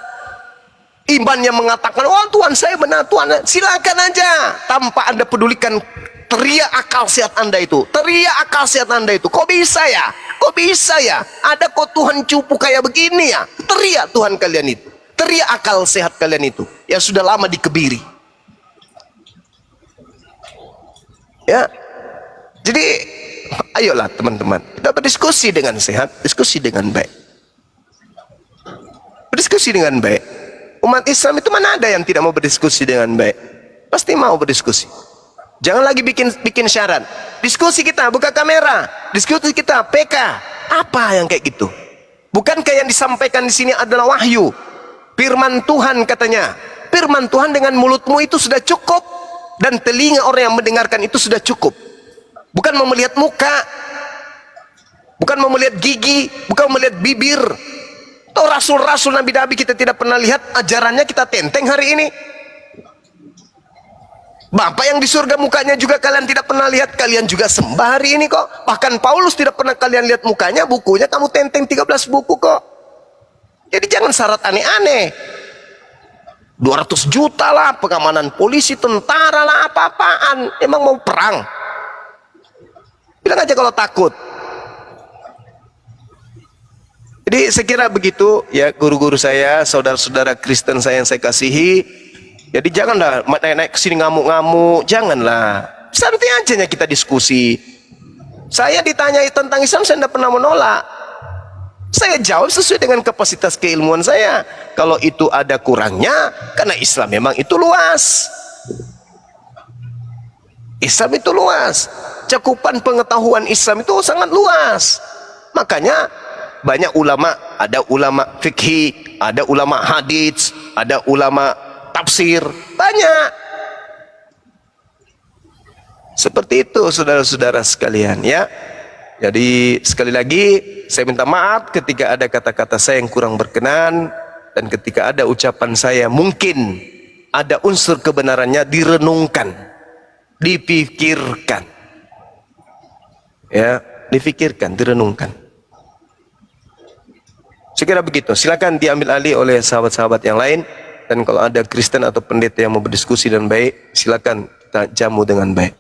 iman yang mengatakan, oh Tuhan saya benar, Tuhan, silakan aja. Tanpa Anda pedulikan teriak akal sehat Anda itu. Teriak akal sehat Anda itu. Kok bisa ya? Kok bisa ya? Ada kok Tuhan cupu kayak begini ya? Teriak Tuhan kalian itu. Teriak akal sehat kalian itu. Yang sudah lama dikebiri. Ya. Jadi, ayolah teman-teman. Kita berdiskusi dengan sehat, diskusi dengan baik. Berdiskusi dengan baik. Umat Islam itu mana ada yang tidak mau berdiskusi dengan baik? Pasti mau berdiskusi. Jangan lagi bikin syarat. Diskusi kita, buka kamera. Diskusi kita, PK. Apa yang kayak gitu? Bukankah yang disampaikan di sini adalah wahyu? Firman Tuhan katanya. Firman Tuhan dengan mulutmu itu sudah cukup. Dan telinga orang yang mendengarkan itu sudah cukup. Bukan mau melihat muka. Bukan mau melihat gigi. Bukan mau melihat bibir. Atau rasul-rasul nabi-nabi kita tidak pernah lihat. Ajarannya kita tenteng hari ini. Bapak yang di surga mukanya juga kalian tidak pernah lihat, kalian juga sembah hari ini kok. Bahkan Paulus tidak pernah kalian lihat mukanya, bukunya kamu tenteng 13 buku kok. Jadi jangan syarat aneh-aneh. 200 juta lah, pengamanan polisi, tentara lah, apa-apaan. Emang mau perang? Bilang aja kalau takut. Jadi saya kira begitu ya, guru-guru saya, saudara-saudara Kristen saya yang saya kasihi. Jadi janganlah naik-naik kesini ngamuk-ngamuk, janganlah. Santai aja kita diskusi. Saya ditanyai tentang Islam, saya tidak pernah menolak. Saya jawab sesuai dengan kapasitas keilmuan saya. Kalau itu ada kurangnya, karena Islam memang itu luas. Islam itu luas. Cakupan pengetahuan Islam itu sangat luas. Makanya banyak ulama, ada ulama fikih, ada ulama hadits, ada ulama tafsir, banyak. Seperti itu saudara-saudara sekalian ya. Jadi sekali lagi saya minta maaf ketika ada kata-kata saya yang kurang berkenan, dan ketika ada ucapan saya mungkin ada unsur kebenarannya, direnungkan, dipikirkan. Ya, dipikirkan, direnungkan. Saya kira begitu. Silakan diambil alih oleh sahabat-sahabat yang lain. Dan kalau ada Kristen atau pendeta yang mau berdiskusi dengan baik, silakan kita jamu dengan baik.